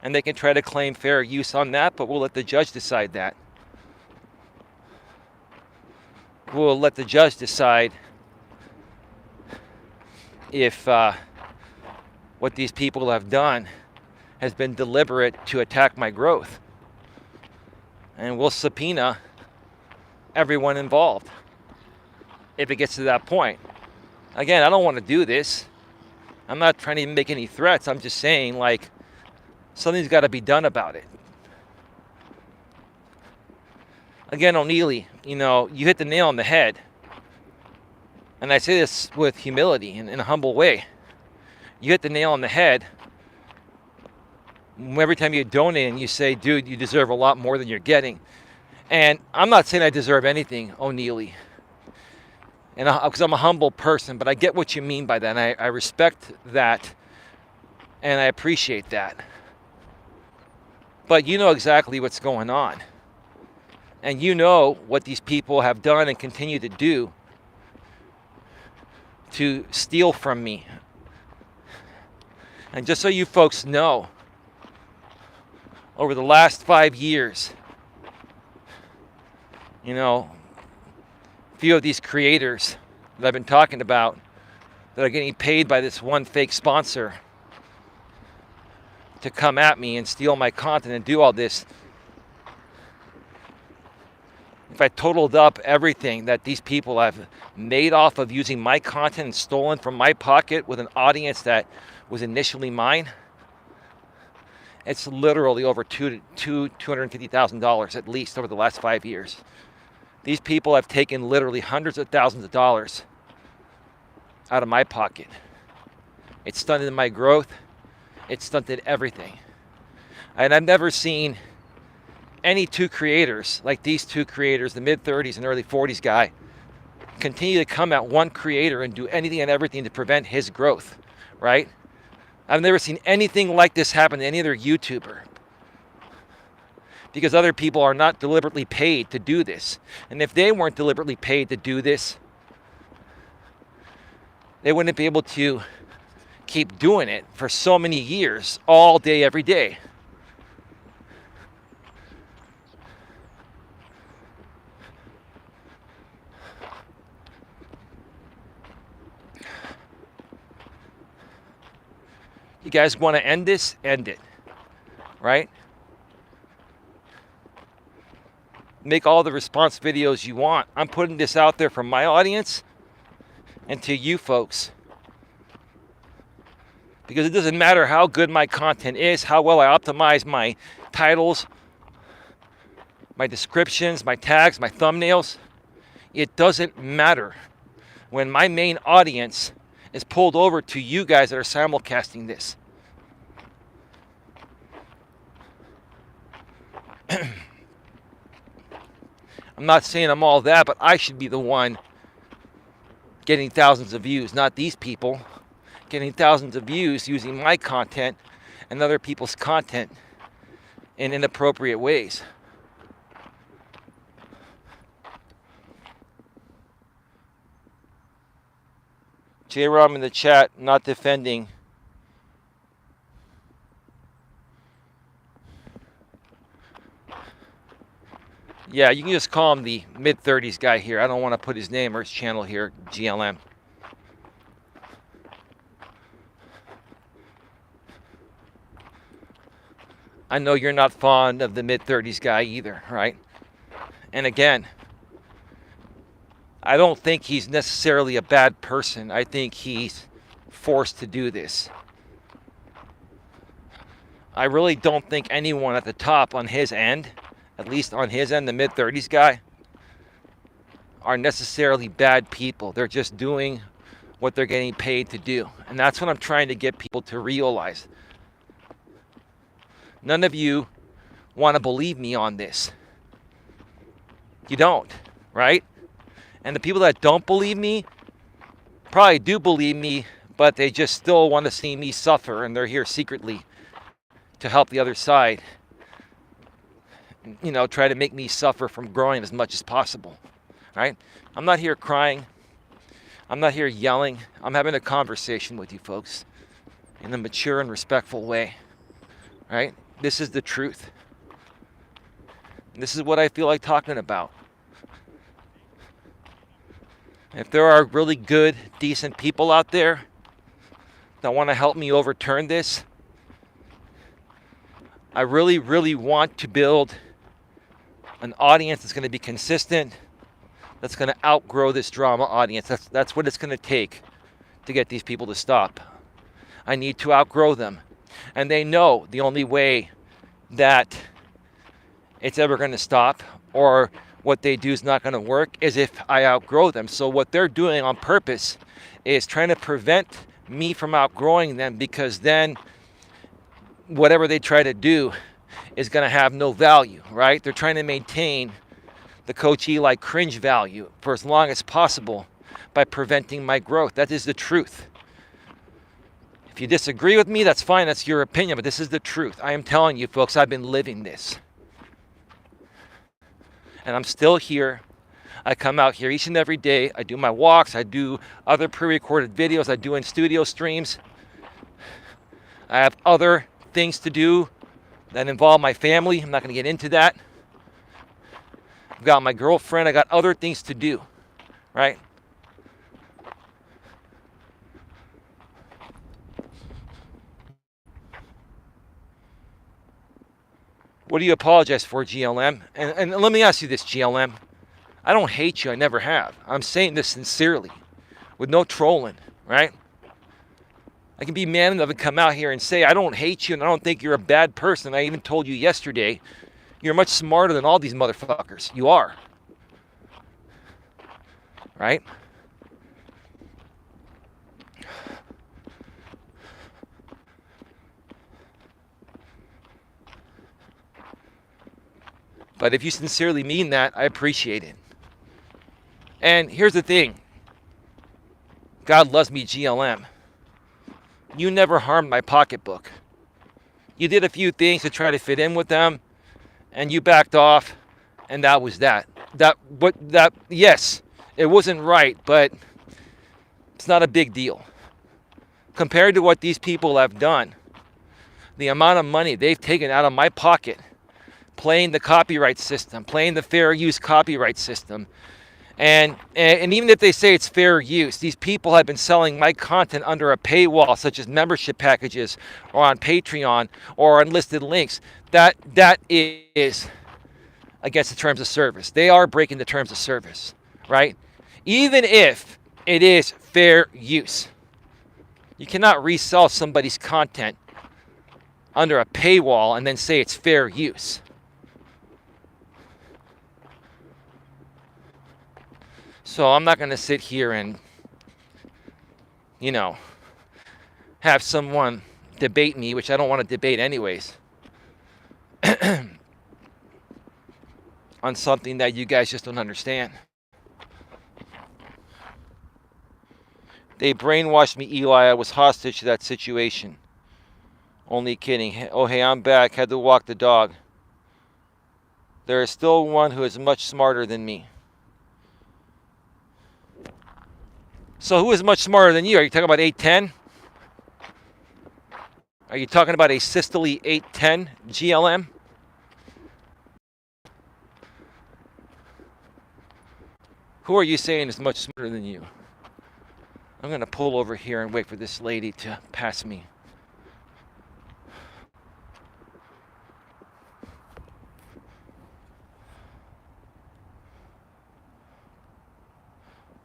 And they can try to claim fair use on that, but we'll let the judge decide that. We'll let the judge decide if what these people have done has been deliberate to attack my growth. And we'll subpoena everyone involved if it gets to that point. Again, I don't want to do this. I'm not trying to even make any threats. I'm just saying, something's got to be done about it. Again, O'Neilly, you hit the nail on the head. And I say this with humility and in a humble way. You hit the nail on the head every time you donate and you say, dude, you deserve a lot more than you're getting. And I'm not saying I deserve anything, O'Neilly, and because I'm a humble person, but I get what you mean by that, and I respect that, and I appreciate that. But you know exactly what's going on. And you know what these people have done and continue to do to steal from me. And just so you folks know, over the last 5 years, a few of these creators that I've been talking about that are getting paid by this one fake sponsor to come at me and steal my content and do all this. If I totaled up everything that these people have made off of using my content and stolen from my pocket with an audience that was initially mine, it's literally over $250,000 at least over the last 5 years. These people have taken literally hundreds of thousands of dollars out of my pocket. It stunted my growth. It stunted everything. And I've never seen any two creators like these two creators, the mid-30s and early 40s guy, continue to come at one creator and do anything and everything to prevent his growth, right? I've never seen anything like this happen to any other YouTuber, because other people are not deliberately paid to do this. And if they weren't deliberately paid to do this, they wouldn't be able to keep doing it for so many years, all day, every day. You guys want to end this? End it. Right? Make all the response videos you want. I'm putting this out there for my audience and to you folks. Because it doesn't matter how good my content is, how well I optimize my titles, my descriptions, my tags, my thumbnails. It doesn't matter when my main audience is pulled over to you guys that are simulcasting this. I'm not saying I'm all that, but I should be the one getting thousands of views, not these people getting thousands of views using my content and other people's content in inappropriate ways. J-Rom in the chat, not defending. Yeah, you can just call him the mid-30s guy here. I don't want to put his name or his channel here, GLM. I know you're not fond of the mid-30s guy either, right? And again, I don't think he's necessarily a bad person. I think he's forced to do this. I really don't think anyone at the top on his end, at least on his end, the mid-30s guy, are necessarily bad people. They're just doing what they're getting paid to do. And that's what I'm trying to get people to realize. None of you want to believe me on this. You don't, right? And the people that don't believe me probably do believe me, but they just still want to see me suffer, and they're here secretly to help the other side. You know, try to make me suffer from growing as much as possible, right? I'm not here crying. I'm not here yelling. I'm having a conversation with you folks in a mature and respectful way, right? This is the truth. This is what I feel like talking about. If there are really good, decent people out there that want to help me overturn this, I really, really want to build an audience that's going to be consistent, that's going to outgrow this drama audience. That's what it's going to take to get these people to stop. I need to outgrow them. And they know the only way that it's ever going to stop or what they do is not going to work is if I outgrow them. So what they're doing on purpose is trying to prevent me from outgrowing them, because then whatever they try to do is going to have no value, right? They're trying to maintain the Coach Eli cringe value for as long as possible by preventing my growth. That is the truth. If you disagree with me, that's fine. That's your opinion, but this is the truth. I am telling you, folks, I've been living this. And I'm still here. I come out here each and every day. I do my walks. I do other pre-recorded videos. I do in studio streams. I have other things to do that involve my family. I'm not going to get into that. I've got my girlfriend. I got other things to do, right? What do you apologize for, GLM? And let me ask you this, GLM. I don't hate you. I never have. I'm saying this sincerely, with no trolling, right? I can be man enough to come out here and say, I don't hate you and I don't think you're a bad person. I even told you yesterday, you're much smarter than all these motherfuckers. You are. Right? But if you sincerely mean that, I appreciate it. And here's the thing. God loves me, GLM. You never harmed my pocketbook. You did a few things to try to fit in with them, and you backed off, and that was that. Yes, it wasn't right, but it's not a big deal. Compared to what these people have done, the amount of money they've taken out of my pocket, playing the copyright system, playing the fair use copyright system, And even if they say it's fair use, these people have been selling my content under a paywall, such as membership packages or on Patreon or unlisted links. That is against the terms of service. They are breaking the terms of service, right? Even if it is fair use. You cannot resell somebody's content under a paywall and then say it's fair use. So I'm not going to sit here and, have someone debate me, which I don't want to debate anyways, on something that you guys just don't understand. They brainwashed me, Eli. I was hostage to that situation. Only kidding. Oh, hey, I'm back. Had to walk the dog. There is still one who is much smarter than me. So who is much smarter than you? Are you talking about 810? Are you talking about a Systole 810 GLM? Who are you saying is much smarter than you? I'm going to pull over here and wait for this lady to pass me.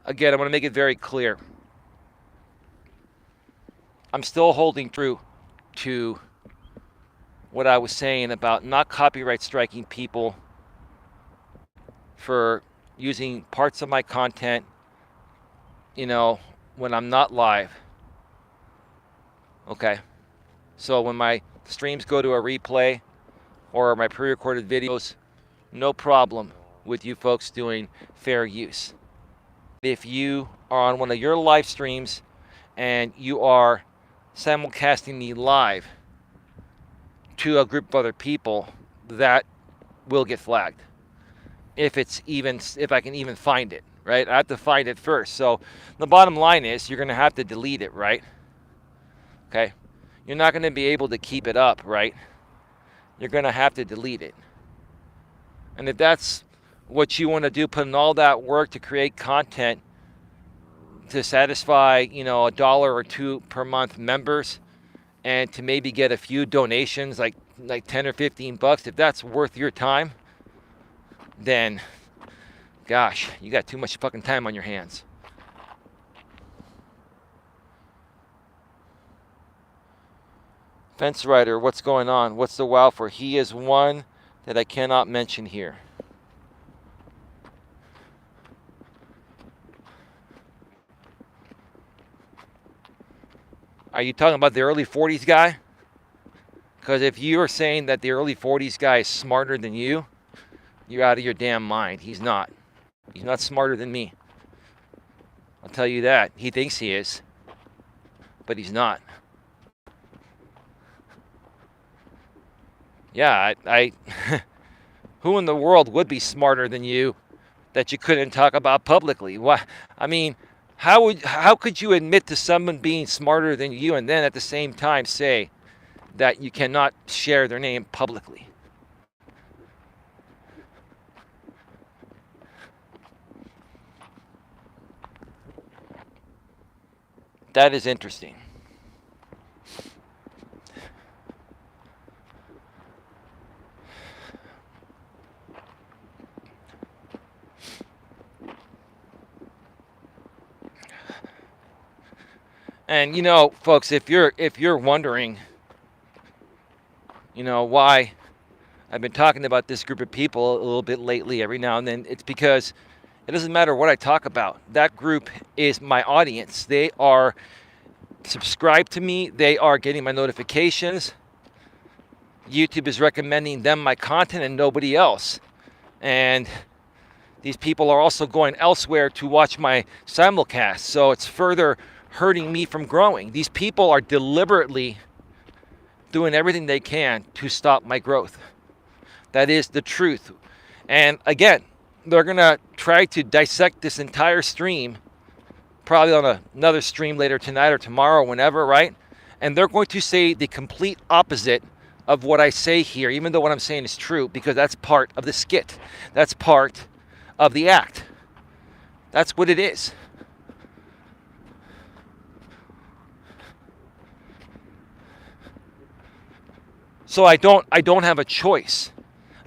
Again, I want to make it very clear. I'm still holding true to what I was saying about not copyright striking people for using parts of my content, when I'm not live. Okay. So when my streams go to a replay or my pre-recorded videos, no problem with you folks doing fair use. If you are on one of your live streams and you are simulcasting me live to a group of other people, that will get flagged. If I can even find it, right? I have to find it first. So the bottom line is you're going to have to delete it, right? Okay. You're not going to be able to keep it up, right? You're going to have to delete it. And if that's what you want to do, put in all that work to create content to satisfy, $1 or $2 per month members, and to maybe get a few donations like 10 or 15 bucks, if that's worth your time, then gosh, you got too much fucking time on your hands. Fence Rider, what's going on? What's the wow for? He is one that I cannot mention here. Are you talking about the early 40s guy? Because if you are saying that the early 40s guy is smarter than you, you're out of your damn mind. He's not. He's not smarter than me. I'll tell you that. He thinks he is, but he's not. Yeah, I who in the world would be smarter than you that you couldn't talk about publicly? Why? I mean, how could you admit to someone being smarter than you and then at the same time say that you cannot share their name publicly? That is interesting. And folks, if you're wondering, why I've been talking about this group of people a little bit lately every now and then, it's because it doesn't matter what I talk about. That group is my audience. They are subscribed to me. They are getting my notifications. YouTube is recommending them my content and nobody else. And these people are also going elsewhere to watch my simulcast. So it's further hurting me from growing. These people are deliberately doing everything they can to stop my growth. That is the truth. And again, they're going to try to dissect this entire stream, probably on another stream later tonight or tomorrow, whenever, right? And they're going to say the complete opposite of what I say here, even though what I'm saying is true, because that's part of the skit. That's part of the act. That's what it is. So I don't have a choice.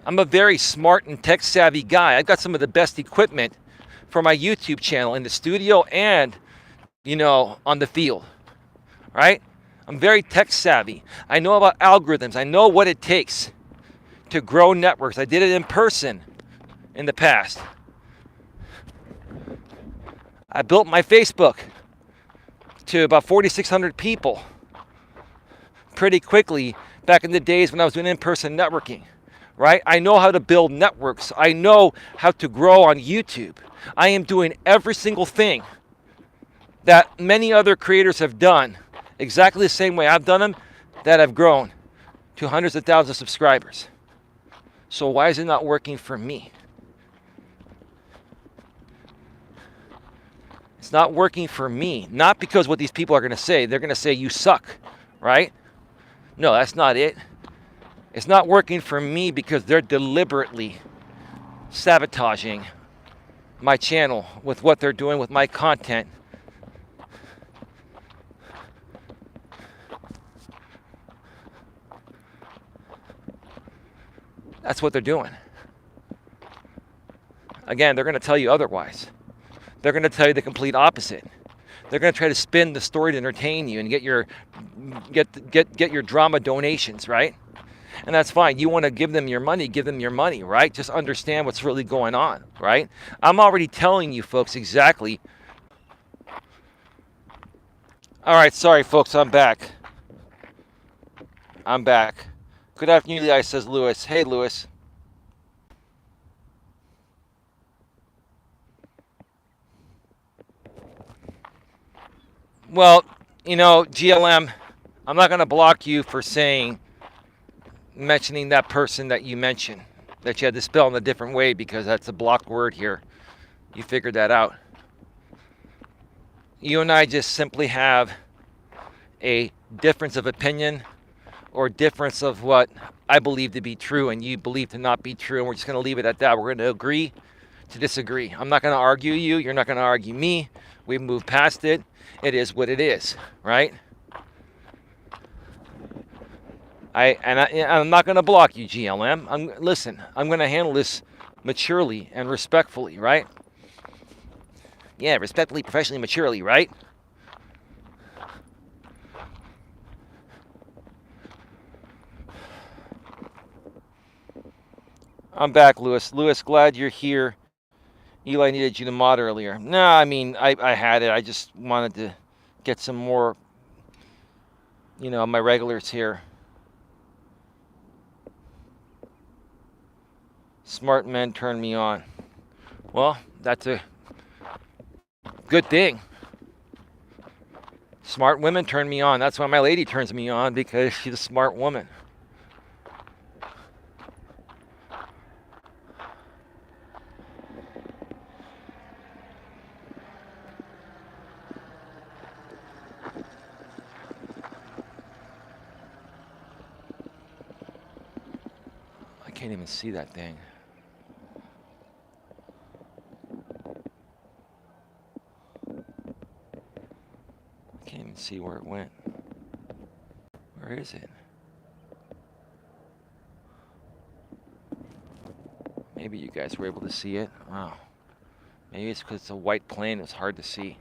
I'm a very smart and tech savvy guy. I've got some of the best equipment for my YouTube channel in the studio and, on the field, right? I'm very tech savvy. I know about algorithms. I know what it takes to grow networks. I did it in person in the past. I built my Facebook to about 4,600 people pretty quickly back in the days when I was doing in-person networking, right? I know how to build networks. I know how to grow on YouTube. I am doing every single thing that many other creators have done exactly the same way I've done them, that have grown to hundreds of thousands of subscribers. So why is it not working for me? It's not working for me, not because what these people are going to say. They're going to say you suck, right? No, that's not it. It's not working for me because they're deliberately sabotaging my channel with what they're doing with my content. That's what they're doing. Again, they're going to tell you otherwise. They're going to tell you the complete opposite. They're going to try to spin the story to entertain you and get your drama donations, right? And that's fine. You want to give them your money, right? Just understand what's really going on, right? I'm already telling you folks exactly. All right, sorry folks, I'm back. Good afternoon, Elias, says Lewis. Hey, Lewis. Well, GLM, I'm not going to block you for mentioning that person that you mentioned, that you had to spell in a different way because that's a blocked word here. You figured that out. You and I just simply have a difference of opinion or difference of what I believe to be true and you believe to not be true, and we're just going to leave it at that. We're going to agree to disagree. I'm not going to argue you. You're not going to argue me. We've moved past it. It is what it is, right? I'm not going to block you, GLM. Listen, I'm going to handle this maturely and respectfully, right? Yeah, respectfully, professionally, maturely, right? I'm back, Lewis. Lewis, glad you're here. Eli needed you to mod earlier. No, I mean, I had it. I just wanted to get some more, my regulars here. Smart men turn me on. Well, that's a good thing. Smart women turn me on. That's why my lady turns me on, because she's a smart woman. I can't even see that thing. I can't even see where it went. Where is it? Maybe you guys were able to see it. Wow. Maybe it's because it's a white plane. It's hard to see.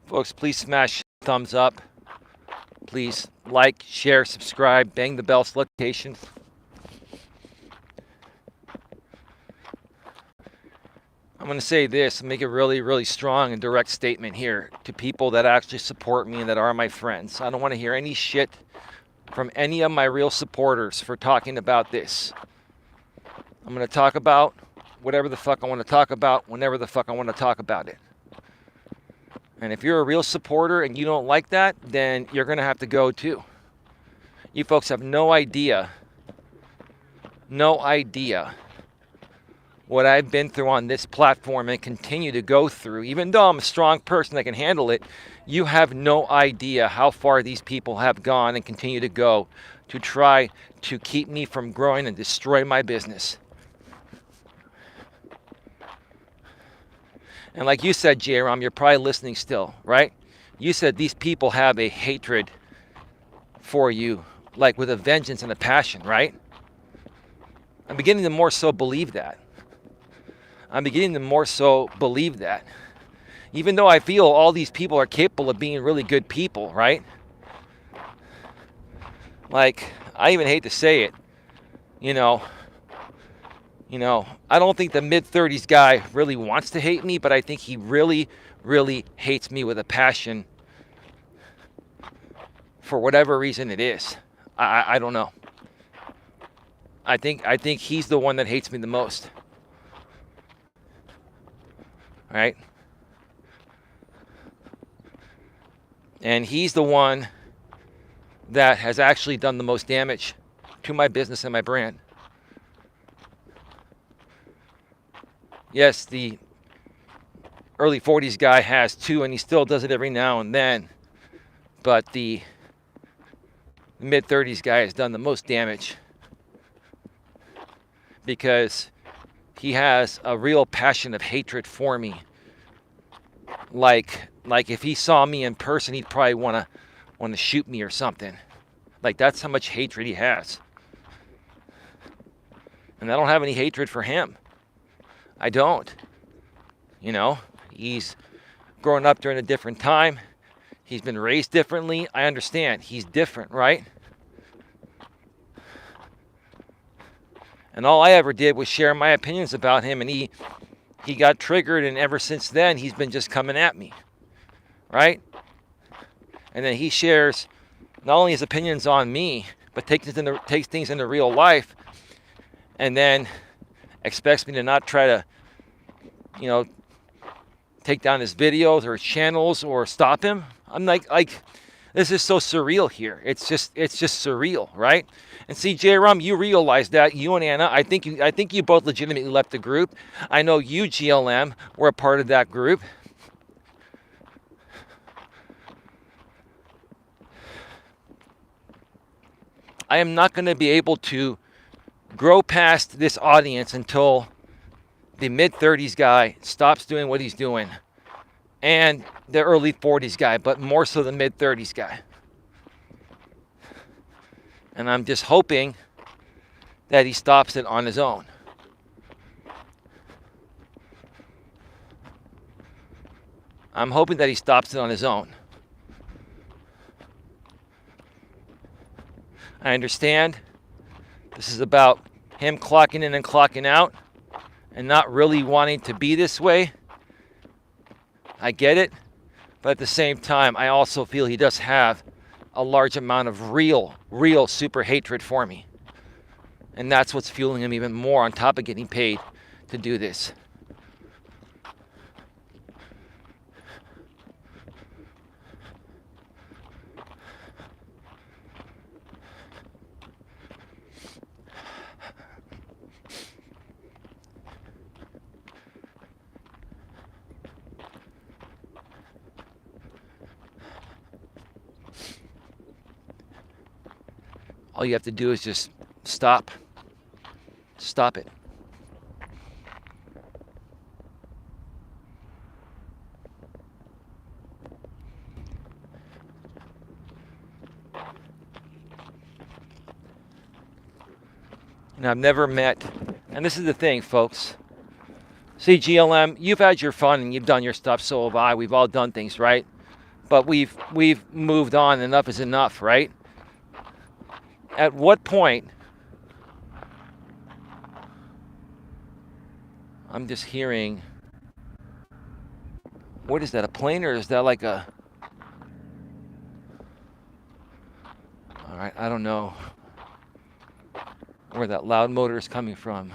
Folks, please smash thumbs up. Please like, share, subscribe, bang the bell notifications. I'm going to say this and make a really, really strong and direct statement here to people that actually support me and that are my friends. I don't want to hear any shit from any of my real supporters for talking about this. I'm going to talk about whatever the fuck I want to talk about whenever the fuck I want to talk about it. And if you're a real supporter and you don't like that, then you're going to have to go too. You folks have no idea what I've been through on this platform and continue to go through. Even though I'm a strong person that can handle it, you have no idea how far these people have gone and continue to go to try to keep me from growing and destroy my business. And like you said, J-Rom, you're probably listening still, right? You said these people have a hatred for you, like with a vengeance and a passion, right? I'm beginning to more so believe that. Even though I feel all these people are capable of being really good people, right? Like, I even hate to say it, you know, I don't think the mid-30s guy really wants to hate me, but I think he really, really hates me with a passion for whatever reason it is. I don't know. I think he's the one that hates me the most. Right? And he's the one that has actually done the most damage to my business and my brand. Yes, the early 40s guy has too, and he still does it every now and then. But the mid-30s guy has done the most damage because he has a real passion of hatred for me. Like if he saw me in person, he'd probably want to shoot me or something. Like, that's how much hatred he has. And I don't have any hatred for him. I don't. He's grown up during a different time. He's been raised differently. I understand. He's different, right? And all I ever did was share my opinions about him, and he got triggered, and ever since then, he's been just coming at me, right? And then he shares not only his opinions on me, but takes things into real life, and then expects me to not try to, take down his videos or his channels or stop him. I'm like, this is so surreal here. It's just surreal, right? And see, J-Rom, you realize that. You and Anna, I think you both legitimately left the group. I know you, GLM, were a part of that group. I am not going to be able to grow past this audience until the mid-30s guy stops doing what he's doing, and the early 40s guy, but more so the mid-30s guy. And I'm just hoping that he stops it on his own. I'm hoping that he stops it on his own. I understand this is about him clocking in and clocking out and not really wanting to be this way. I get it. But at the same time, I also feel he does have a large amount of real super hatred for me. And that's what's fueling him even more, on top of getting paid to do this. All you have to do is just stop. Stop it. And I've never met, and this is the thing, folks. See, GLM, you've had your fun and you've done your stuff, so have I. We've all done things, right? But we've moved on. Enough is enough, right? At what point, I'm just hearing, what is that, a plane, or is that like a, all right, I don't know where that loud motor is coming from.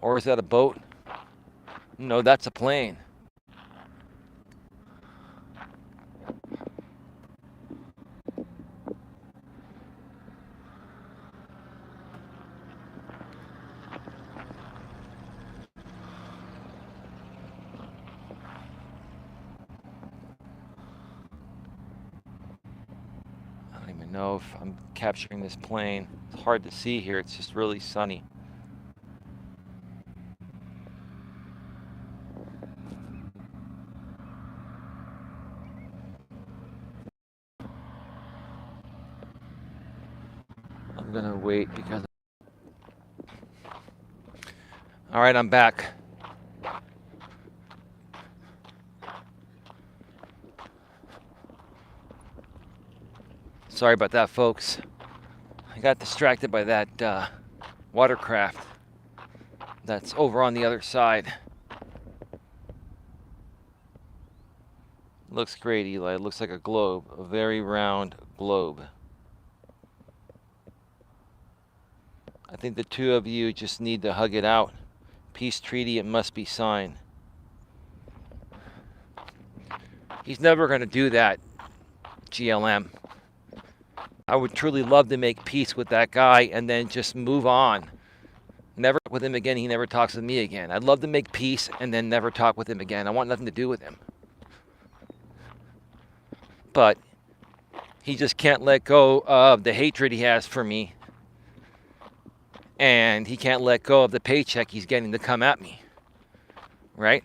Or is that a boat? No, that's a plane. know if I'm capturing this plane. It's hard to see here. It's just really sunny. I'm gonna wait because... All right, I'm back. Sorry about that, folks. I got distracted by that watercraft that's over on the other side. Looks great, Eli. It looks like a globe, a very round globe. I think the two of you just need to hug it out. Peace treaty, it must be signed. He's never going to do that, GLM. I would truly love to make peace with that guy and then just move on. Never talk with him again. He never talks with me again. I'd love to make peace and then never talk with him again. I want nothing to do with him. But he just can't let go of the hatred he has for me. And he can't let go of the paycheck he's getting to come at me. Right?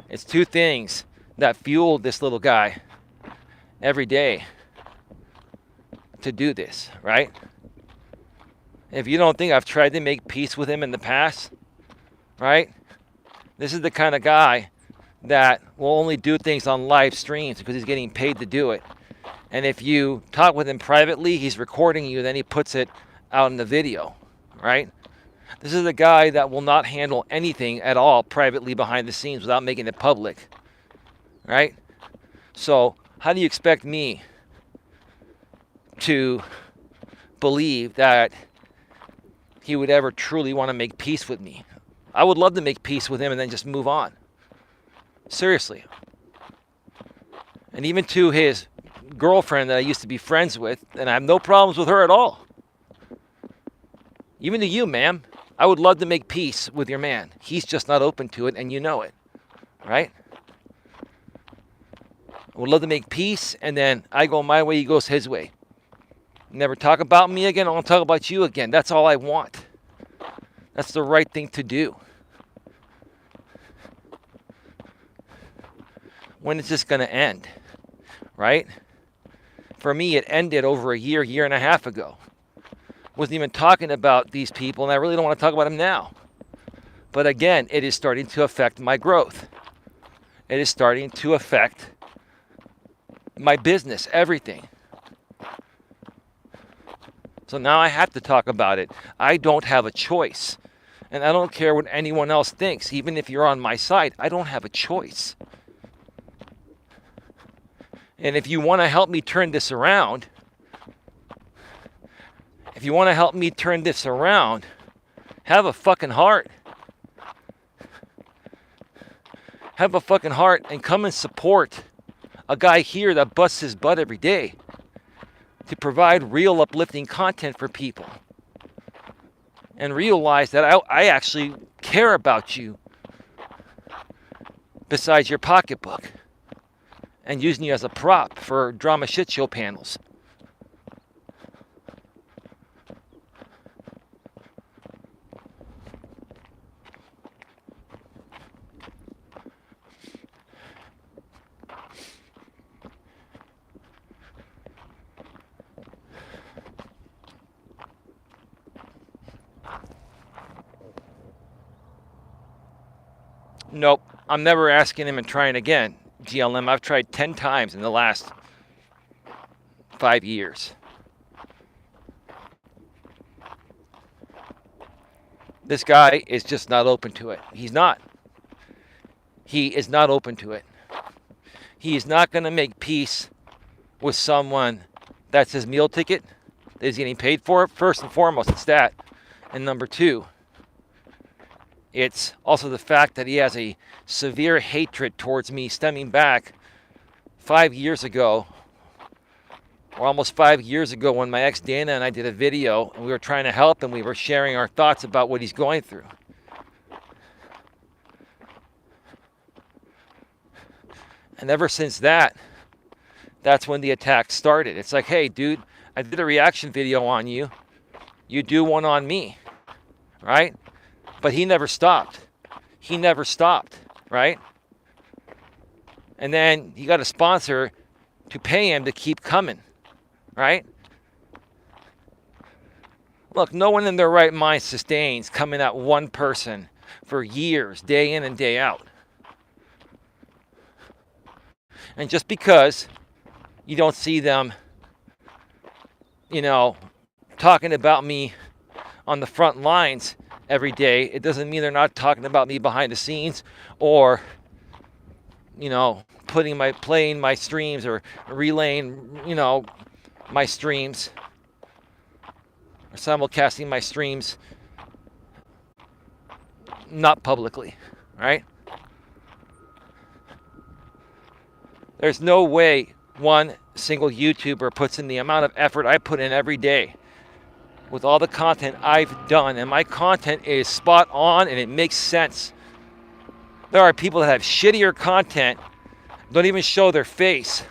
It's two things that fuel this little guy every day to do this, right? If you don't think I've tried to make peace with him in the past, right? This is the kind of guy that will only do things on live streams because he's getting paid to do it. And if you talk with him privately, he's recording you, then he puts it out in the video, right? This is a guy that will not handle anything at all privately behind the scenes without making it public, right? So how do you expect me to believe that he would ever truly want to make peace with me? I would love to make peace with him and then just move on. Seriously. And even to his girlfriend that I used to be friends with, and I have no problems with her at all. Even to you, ma'am, I would love to make peace with your man. He's just not open to it, and you know it, right? I would love to make peace, and then I go my way, he goes his way. Never talk about me again, I won't talk about you again. That's all I want. That's the right thing to do. When is this going to end, right? For me, it ended over a year and a half ago. Wasn't even talking about these people, and I really don't want to talk about them now. But again, it is starting to affect my growth. It is starting to affect my business, everything. So now I have to talk about it. I don't have a choice. And I don't care what anyone else thinks. Even if you're on my side, I don't have a choice. And if you want to help me turn this around, have a fucking heart. Have a fucking heart and come and support a guy here that busts his butt every day to provide real uplifting content for people. And realize that I actually care about you besides your pocketbook and using you as a prop for drama shit show panels. Nope, I'm never asking him and trying again. GLM, I've tried 10 times in the last 5 years. This guy is just not open to it. He's not. He is not open to it. He is not going to make peace with someone that's his meal ticket, that he's getting paid for. First and foremost, it's that. And number two, it's also the fact that he has a severe hatred towards me stemming back 5 years ago, or almost 5 years ago, when my ex Dana and I did a video and we were trying to help him. We were sharing our thoughts about what he's going through. And ever since that, that's when the attack started. It's like, hey, dude, I did a reaction video on you. You do one on me, right? But he never stopped. He never stopped, right? And then he got a sponsor to pay him to keep coming, right? Look, no one in their right mind sustains coming at one person for years, day in and day out. And just because you don't see them, talking about me on the front lines every day, it doesn't mean they're not talking about me behind the scenes or, playing my streams or relaying, my streams or simulcasting my streams, not publicly, right? There's no way one single YouTuber puts in the amount of effort I put in every day with all the content I've done, and my content is spot on and it makes sense. There are people that have shittier content, don't even show their face,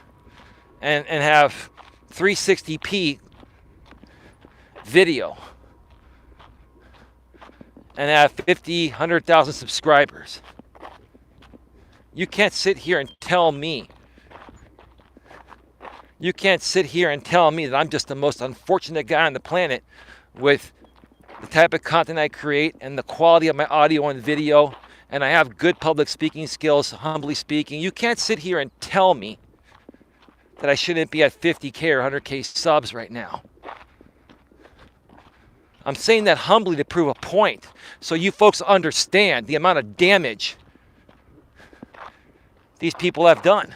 and have 360p video and have 50, 100,000 subscribers. You can't sit here and tell me that I'm just the most unfortunate guy on the planet with the type of content I create and the quality of my audio and video, and I have good public speaking skills, humbly speaking. You can't sit here and tell me that I shouldn't be at 50K or 100K subs right now. I'm saying that humbly to prove a point, so you folks understand the amount of damage these people have done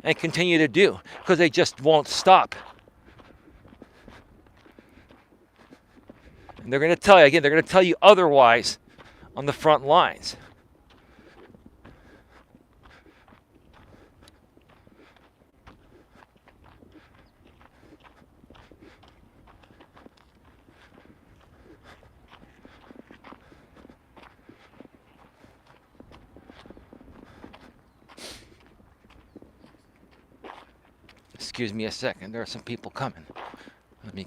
and continue to do, because they just won't stop. And they're going to tell you, again, they're going to tell you otherwise on the front lines. Excuse me a second, there are some people coming. Let me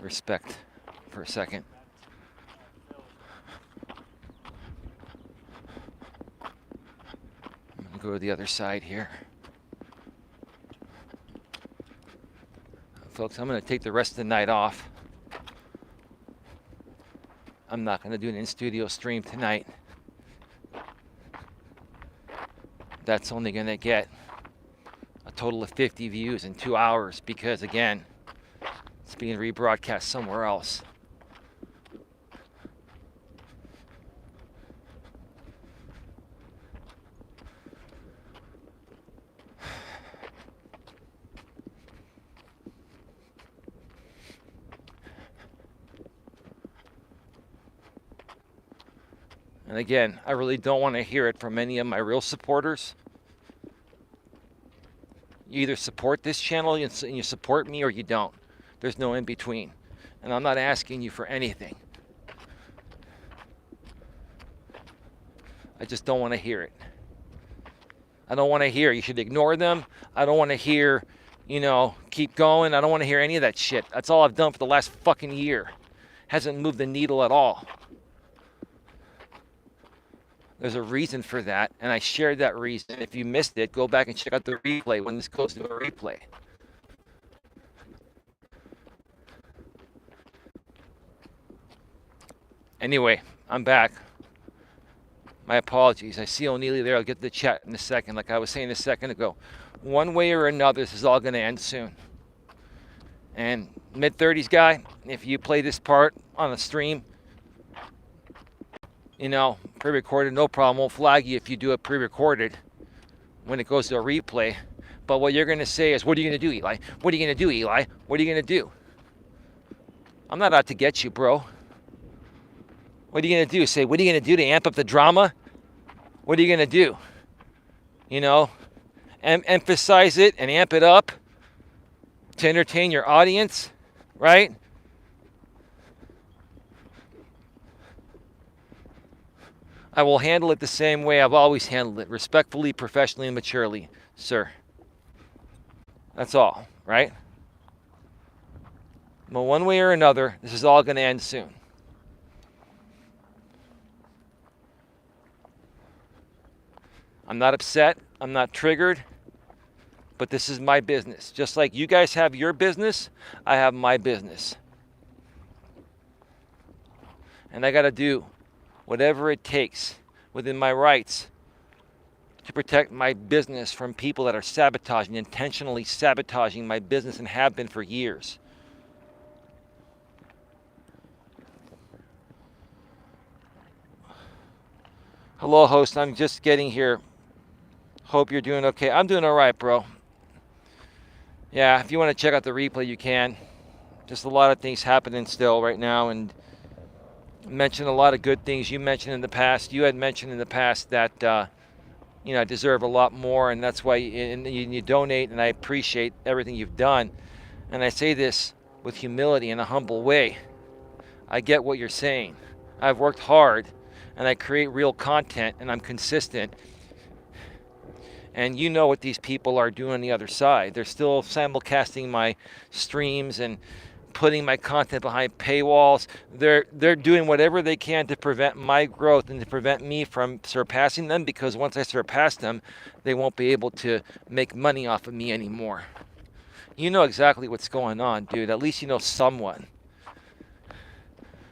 respect for a second. I'm going to go to the other side here. Folks, I'm going to take the rest of the night off. I'm not going to do an in-studio stream tonight. That's only going to get a total of 50 views in 2 hours because, again, it's being rebroadcast somewhere else. And again, I really don't want to hear it from any of my real supporters. You either support this channel and you support me, or you don't. There's no in between. And I'm not asking you for anything. I just don't want to hear it. I don't want to hear you should ignore them. I don't want to hear, keep going. I don't want to hear any of that shit. That's all I've done for the last fucking year. Hasn't moved the needle at all. There's a reason for that, and I shared that reason. If you missed it, go back and check out the replay when this goes to a replay. Anyway, I'm back. My apologies. I see O'Neilly there. I'll get to the chat in a second. Like I was saying a second ago, one way or another, this is all going to end soon. And mid-30s guy, if you play this part on a stream, pre-recorded, no problem. Won't flag you if you do it pre-recorded when it goes to a replay. But what you're going to say is, what are you going to do, Eli? What are you going to do, Eli? What are you going to do? I'm not out to get you, bro. What are you going to do? Say, what are you going to do to amp up the drama? What are you going to do? Emphasize it and amp it up to entertain your audience, right? I will handle it the same way I've always handled it, respectfully, professionally, and maturely, sir. That's all, right? But one way or another, this is all going to end soon. I'm not upset. I'm not triggered. But this is my business. Just like you guys have your business, I have my business. And I got to do whatever it takes within my rights to protect my business from people that are sabotaging, intentionally sabotaging my business and have been for years. Hello, host. I'm just getting here. Hope you're doing okay. I'm doing all right, bro. Yeah, if you want to check out the replay, you can. Just a lot of things happening still right now, and mentioned a lot of good things you mentioned in the past. You had mentioned in the past that I deserve a lot more, and that's why you donate, and I appreciate everything you've done. And I say this with humility and a humble way. I get what you're saying. I've worked hard, and I create real content, and I'm consistent. And you know what these people are doing on the other side. They're still simulcasting my streams and putting my content behind paywalls. They're doing whatever they can to prevent my growth and to prevent me from surpassing them, because once I surpass them, they won't be able to make money off of me anymore. You know exactly what's going on, dude. At least you know someone.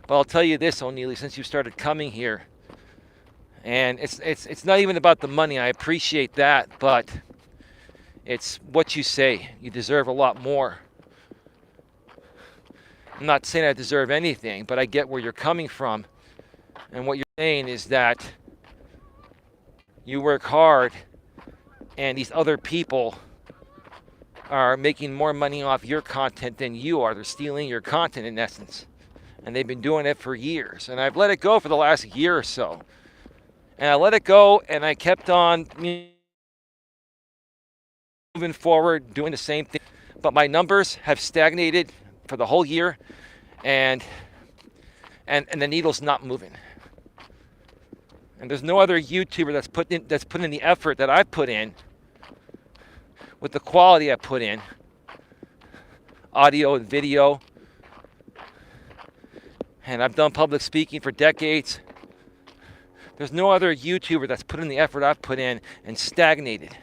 But I'll tell you this, O'Neely, since you started coming here, and it's not even about the money. I appreciate that, but it's what you say. You deserve a lot more. I'm not saying I deserve anything, but I get where you're coming from. And what you're saying is that you work hard and these other people are making more money off your content than you are. They're stealing your content in essence. And they've been doing it for years. And I've let it go for the last year or so. And I let it go, and I kept on moving forward, doing the same thing. But my numbers have stagnated for the whole year, and the needle's not moving. And there's no other YouTuber that's put in the effort that I've put in, with the quality I put in, audio and video. And I've done public speaking for decades. There's no other YouTuber that's put in the effort I've put in and stagnated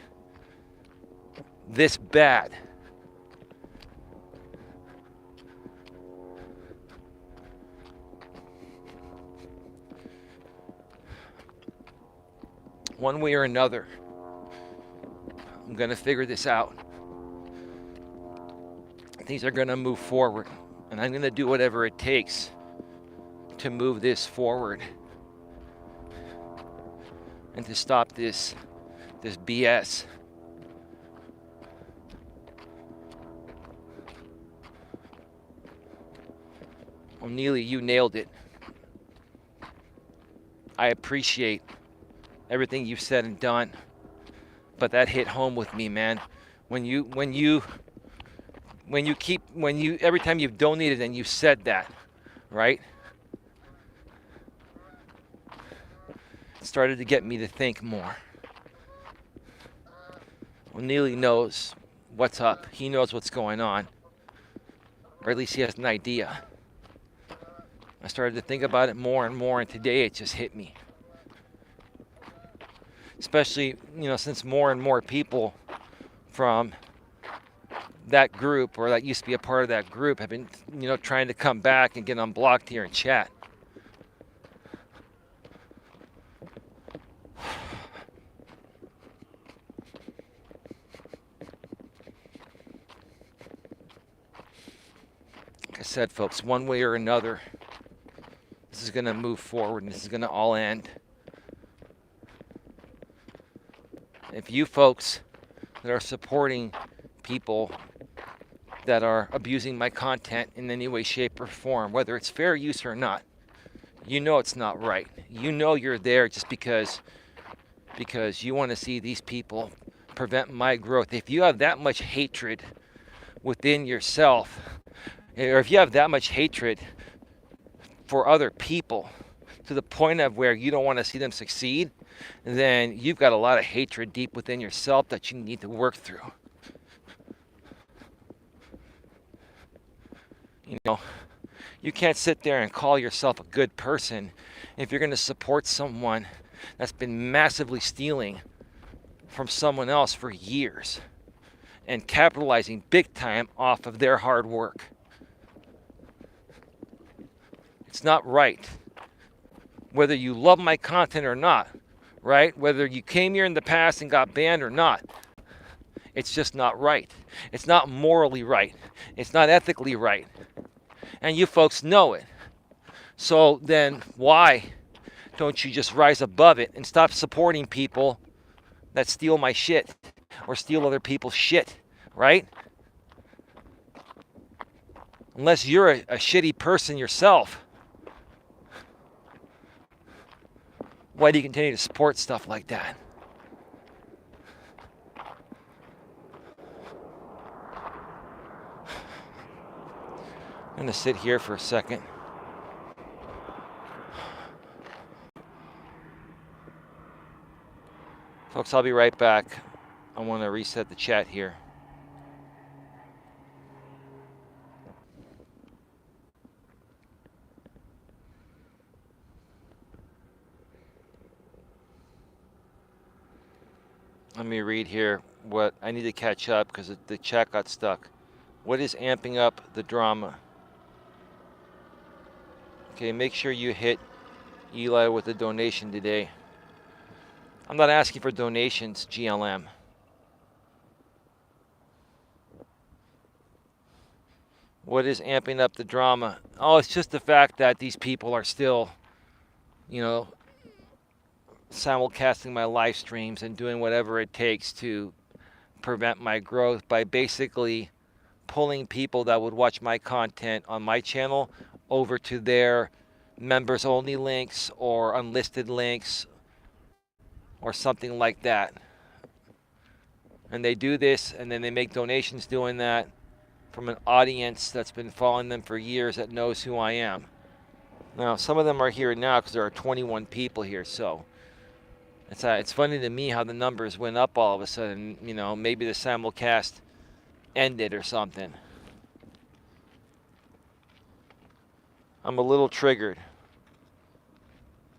this bad. One way or another, I'm going to figure this out. Things are going to move forward, and I'm going to do whatever it takes to move this forward and to stop this BS. O'Neely, you nailed it. I appreciate everything you've said and done, but that hit home with me, man. Every time you've donated and you've said that, right? It started to get me to think more. O'Neely knows what's up. He knows what's going on, or at least he has an idea. I started to think about it more and more, and today it just hit me. Especially, since more and more people from that group, or that used to be a part of that group, have been, trying to come back and get unblocked here and chat. Like I said, folks, one way or another, this is going to move forward, and this is going to all end. If you folks that are supporting people that are abusing my content in any way, shape, or form, whether it's fair use or not, you know it's not right. You know you're there just because you want to see these people prevent my growth. If you have that much hatred within yourself, or if you have that much hatred for other people to the point of where you don't want to see them succeed, then you've got a lot of hatred deep within yourself that you need to work through. You know, you can't sit there and call yourself a good person if you're going to support someone that's been massively stealing from someone else for years and capitalizing big time off of their hard work. It's not right. Whether you love my content or not, right? Whether you came here in the past and got banned or not, it's just not right. It's not morally right. It's not ethically right. And you folks know it. So then why don't you just rise above it and stop supporting people that steal my shit or steal other people's shit, right? Unless you're a shitty person yourself. Why do you continue to support stuff like that? I'm going to sit here for a second. Folks, I'll be right back. I want to reset the chat here. Let me read here what I need to catch up because the chat got stuck. What is amping up the drama? Okay, make sure you hit Eli with a donation today. I'm not asking for donations, GLM. What is amping up the drama? Oh, it's just the fact that these people are still, simulcasting my live streams and doing whatever it takes to prevent my growth by basically pulling people that would watch my content on my channel over to their members only links or unlisted links or something like that. And they do this and then they make donations doing that from an audience that's been following them for years that knows who I am. Now, some of them are here now because there are 21 people here, so it's funny to me how the numbers went up all of a sudden. Maybe the simulcast ended or something. I'm a little triggered.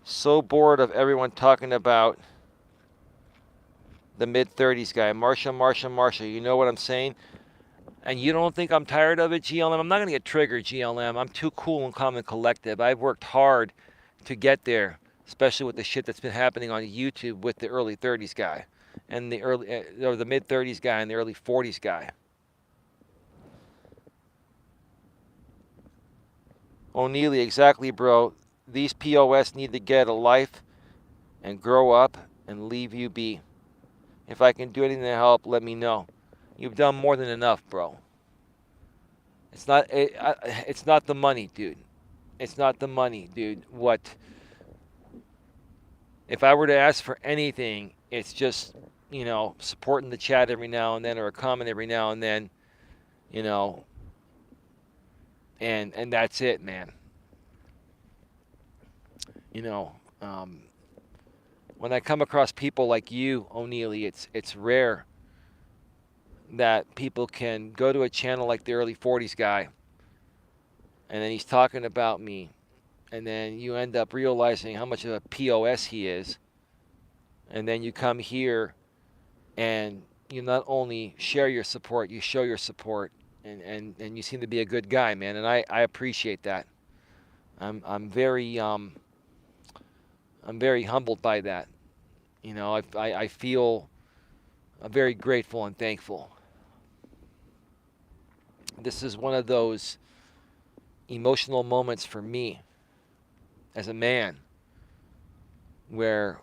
So bored of everyone talking about the mid-30s guy. Marsha, you know what I'm saying? And you don't think I'm tired of it, GLM? I'm not going to get triggered, GLM. I'm too cool and calm and collective. I've worked hard to get there, especially with the shit that's been happening on YouTube with the early 30s guy and the mid-30s guy and the early 40s guy. O'Neely, exactly, bro. These POS need to get a life and grow up and leave you be. If I can do anything to help, let me know. You've done more than enough, bro. It's not the money, dude. It's not the money, dude. What? If I were to ask for anything, it's just, supporting the chat every now and then or a comment every now and then, and that's it, man. When I come across people like you, O'Neely, it's rare that people can go to a channel like the early 40s guy and then he's talking about me and then you end up realizing how much of a POS he is, and then you come here and you not only share your support, you show your support, and you seem to be a good guy, man, and I appreciate that. I'm very humbled by that. I feel very grateful and thankful. This is one of those emotional moments for me as a man where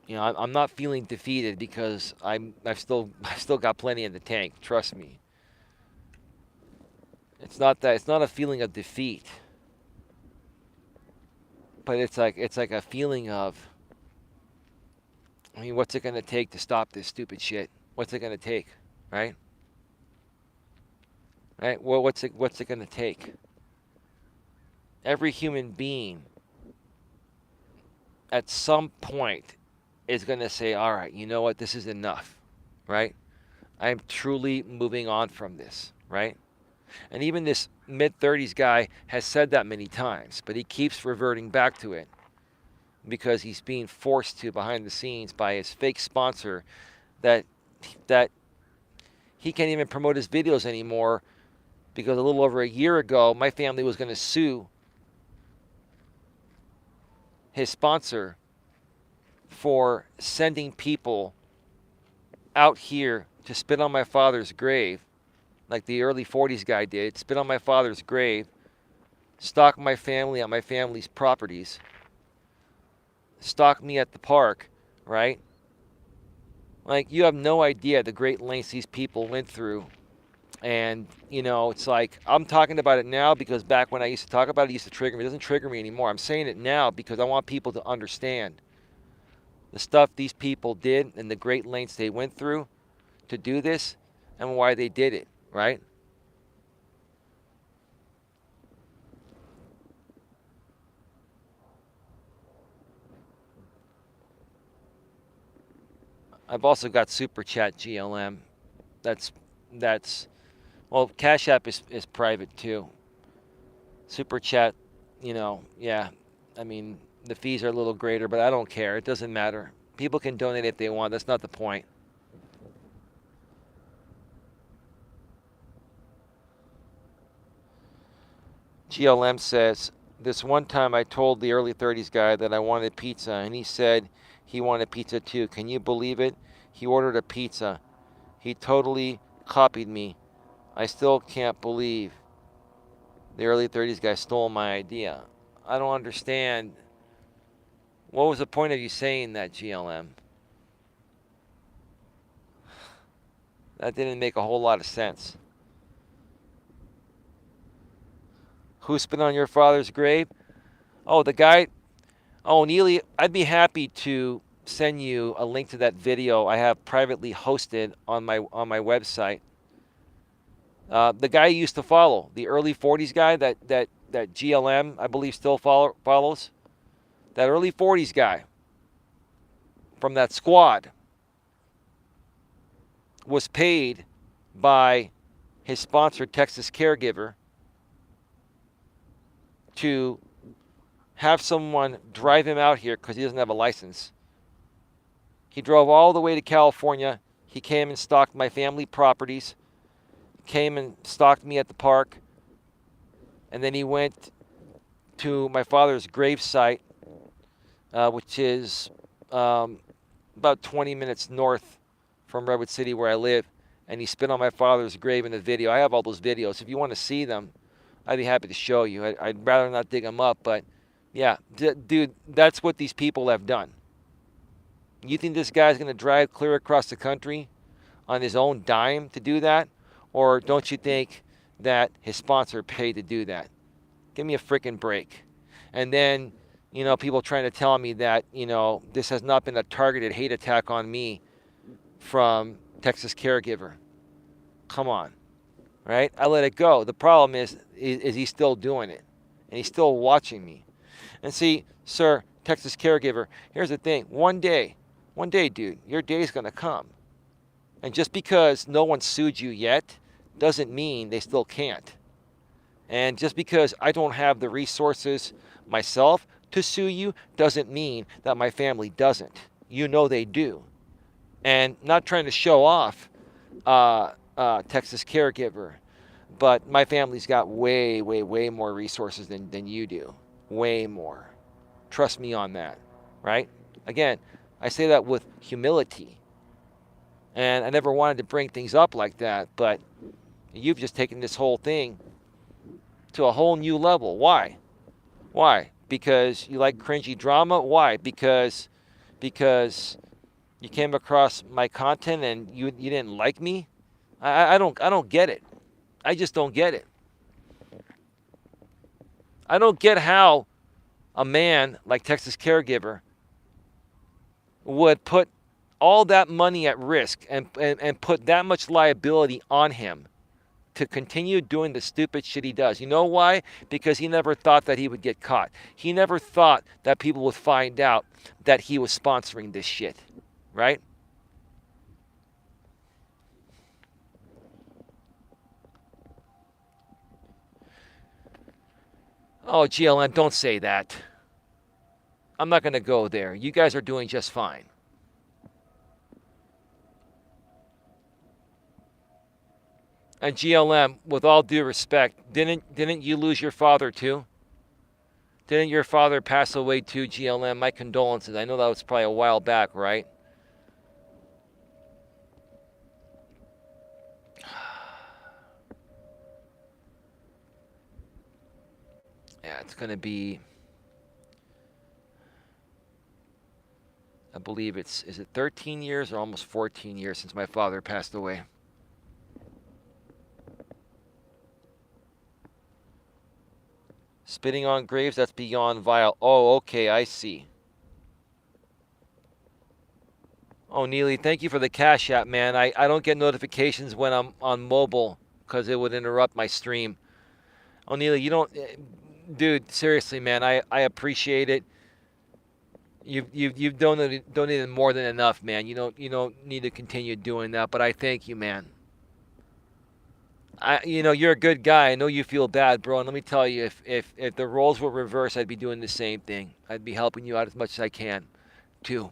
I'm not feeling defeated because I've still got plenty in the tank, trust me. It's not a feeling of defeat, but it's like a feeling of, what's it going to take to stop this stupid shit? What's it going to take, right? Right? Well, what's it going to take? Every human being at some point is going to say, all right, you know what? This is enough, right? I'm truly moving on from this, right? And even this mid-30s guy has said that many times, but he keeps reverting back to it because he's being forced to behind the scenes by his fake sponsor that that he can't even promote his videos anymore because a little over a year ago my family was going to sue his sponsor for sending people out here to spit on my father's grave, like the early 40s guy did, spit on my father's grave, stalk my family on my family's properties, stalk me at the park, right? Like, you have no idea the great lengths these people went through. And, it's like, I'm talking about it now because back when I used to talk about it, it used to trigger me. It doesn't trigger me anymore. I'm saying it now because I want people to understand the stuff these people did and the great lengths they went through to do this and why they did it, right? I've also got Super Chat GLM. That's well, Cash App is private too. Super Chat, yeah. I mean, the fees are a little greater, but I don't care. It doesn't matter. People can donate if they want. That's not the point. GLM says, this one time I told the early 30s guy that I wanted pizza, and he said he wanted pizza too. Can you believe it? He ordered a pizza. He totally copied me. I still can't believe the early 30s guy stole my idea. I don't understand. What was the point of you saying that, GLM? That didn't make a whole lot of sense. Who spit on your father's grave? Oh, the guy. Oh, Neely, I'd be happy to send you a link to that video I have privately hosted on my website. The guy you used to follow, the early 40s guy that GLM, I believe, still follows. That early 40s guy from that squad was paid by his sponsor, Texas Caregiver, to have someone drive him out here because he doesn't have a license. He drove all the way to California. He came and stalked my family properties, came and stalked me at the park, and then he went to my father's grave site, which is about 20 minutes north from Redwood City where I live, and he spit on my father's grave in the video. I have all those videos. If you want to see them, I'd be happy to show you. I'd rather not dig them up, but yeah, dude, that's what these people have done. You think this guy's going to drive clear across the country on his own dime to do that? Or don't you think that his sponsor paid to do that? Give me a freaking break. And then, people trying to tell me that, this has not been a targeted hate attack on me from Texas Caregiver. Come on, right? I let it go. The problem is he's still doing it, and he's still watching me. And see, sir, Texas Caregiver, here's the thing. One day, dude, your day's going to come. And just because no one sued you yet doesn't mean they still can't. And just because I don't have the resources myself to sue you doesn't mean that my family doesn't. They do. And not trying to show off Texas Caregiver, but my family's got way, way, way more resources than you do. Way more. Trust me on that, right? Again, I say that with humility. And I never wanted to bring things up like that, but you've just taken this whole thing to a whole new level. Why? Why? Because you like cringy drama? Why? Because you came across my content and you didn't like me? I don't get it. I just don't get it. I don't get how a man like Texas Caregiver would put all that money at risk and put that much liability on him to continue doing the stupid shit he does. You know why? Because he never thought that he would get caught. He never thought that people would find out that he was sponsoring this shit, right? Oh, GLM, don't say that. I'm not going to go there. You guys are doing just fine. And GLM, with all due respect, didn't you lose your father too? Didn't your father pass away too, GLM? My condolences. I know that was probably a while back, right? Yeah, it's going to be, I believe is it 13 years or almost 14 years since my father passed away? Spitting on graves, that's beyond vile. Oh, okay, I see. Oh, Neely, thank you for the Cash App, man. I don't get notifications when I'm on mobile because it would interrupt my stream. Oh, Neely, you don't, dude. Seriously, man, I appreciate it. You've donated more than enough, man. You don't need to continue doing that, but I thank you, man. You're a good guy. I know you feel bad, bro. And let me tell you, if the roles were reversed, I'd be doing the same thing. I'd be helping you out as much as I can, too.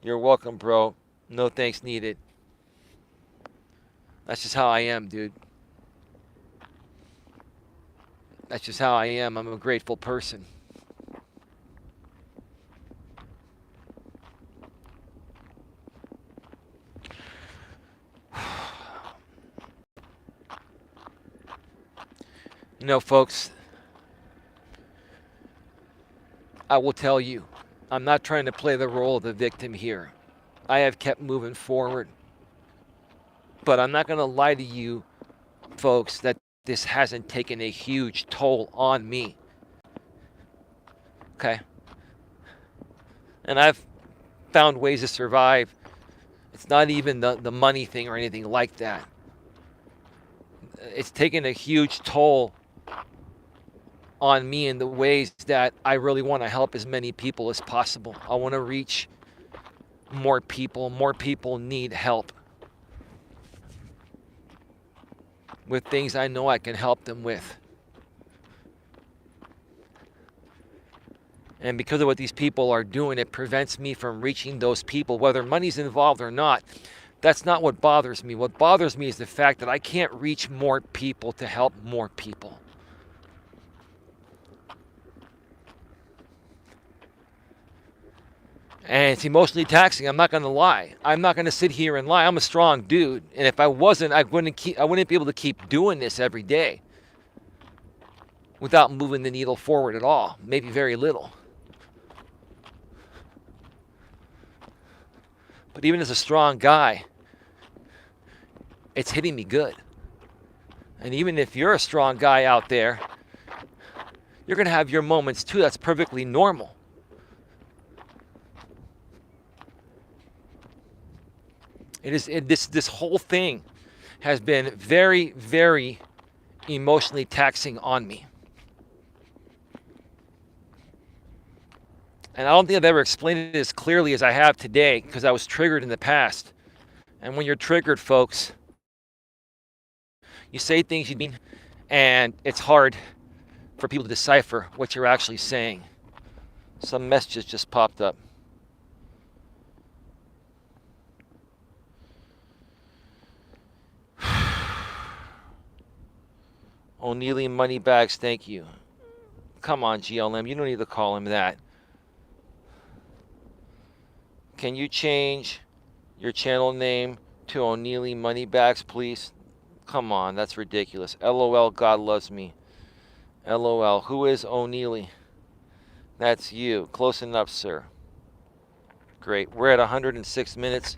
You're welcome, bro. No thanks needed. That's just how I am, dude. That's just how I am. I'm a grateful person. Folks, I will tell you, I'm not trying to play the role of the victim here. I have kept moving forward. But I'm not going to lie to you, folks, that this hasn't taken a huge toll on me. Okay? And I've found ways to survive. It's not even the money thing or anything like that. It's taken a huge toll on me in the ways that I really want to help as many people as possible. I want to reach more people. More people need help with things I know I can help them with. And because of what these people are doing, it prevents me from reaching those people, whether money's involved or not. That's not what bothers me. What bothers me is the fact that I can't reach more people to help more people. And it's emotionally taxing. I'm not going to lie. I'm not going to sit here and lie. I'm a strong dude. And if I wasn't, I wouldn't be able to keep doing this every day without moving the needle forward at all. Maybe very little. But even as a strong guy, it's hitting me good. And even if you're a strong guy out there, you're going to have your moments too. That's perfectly normal. This whole thing has been very, very emotionally taxing on me. And I don't think I've ever explained it as clearly as I have today because I was triggered in the past. And when you're triggered, folks, you say things you mean, and it's hard for people to decipher what you're actually saying. Some messages just popped up. O'Neilly Moneybags, thank you. Come on, GLM, you don't need to call him that. Can you change your channel name to O'Neilly Moneybags, please? Come on, that's ridiculous. LOL, God loves me. LOL, who is O'Neilly? That's you. Close enough, sir. Great. We're at 106 minutes,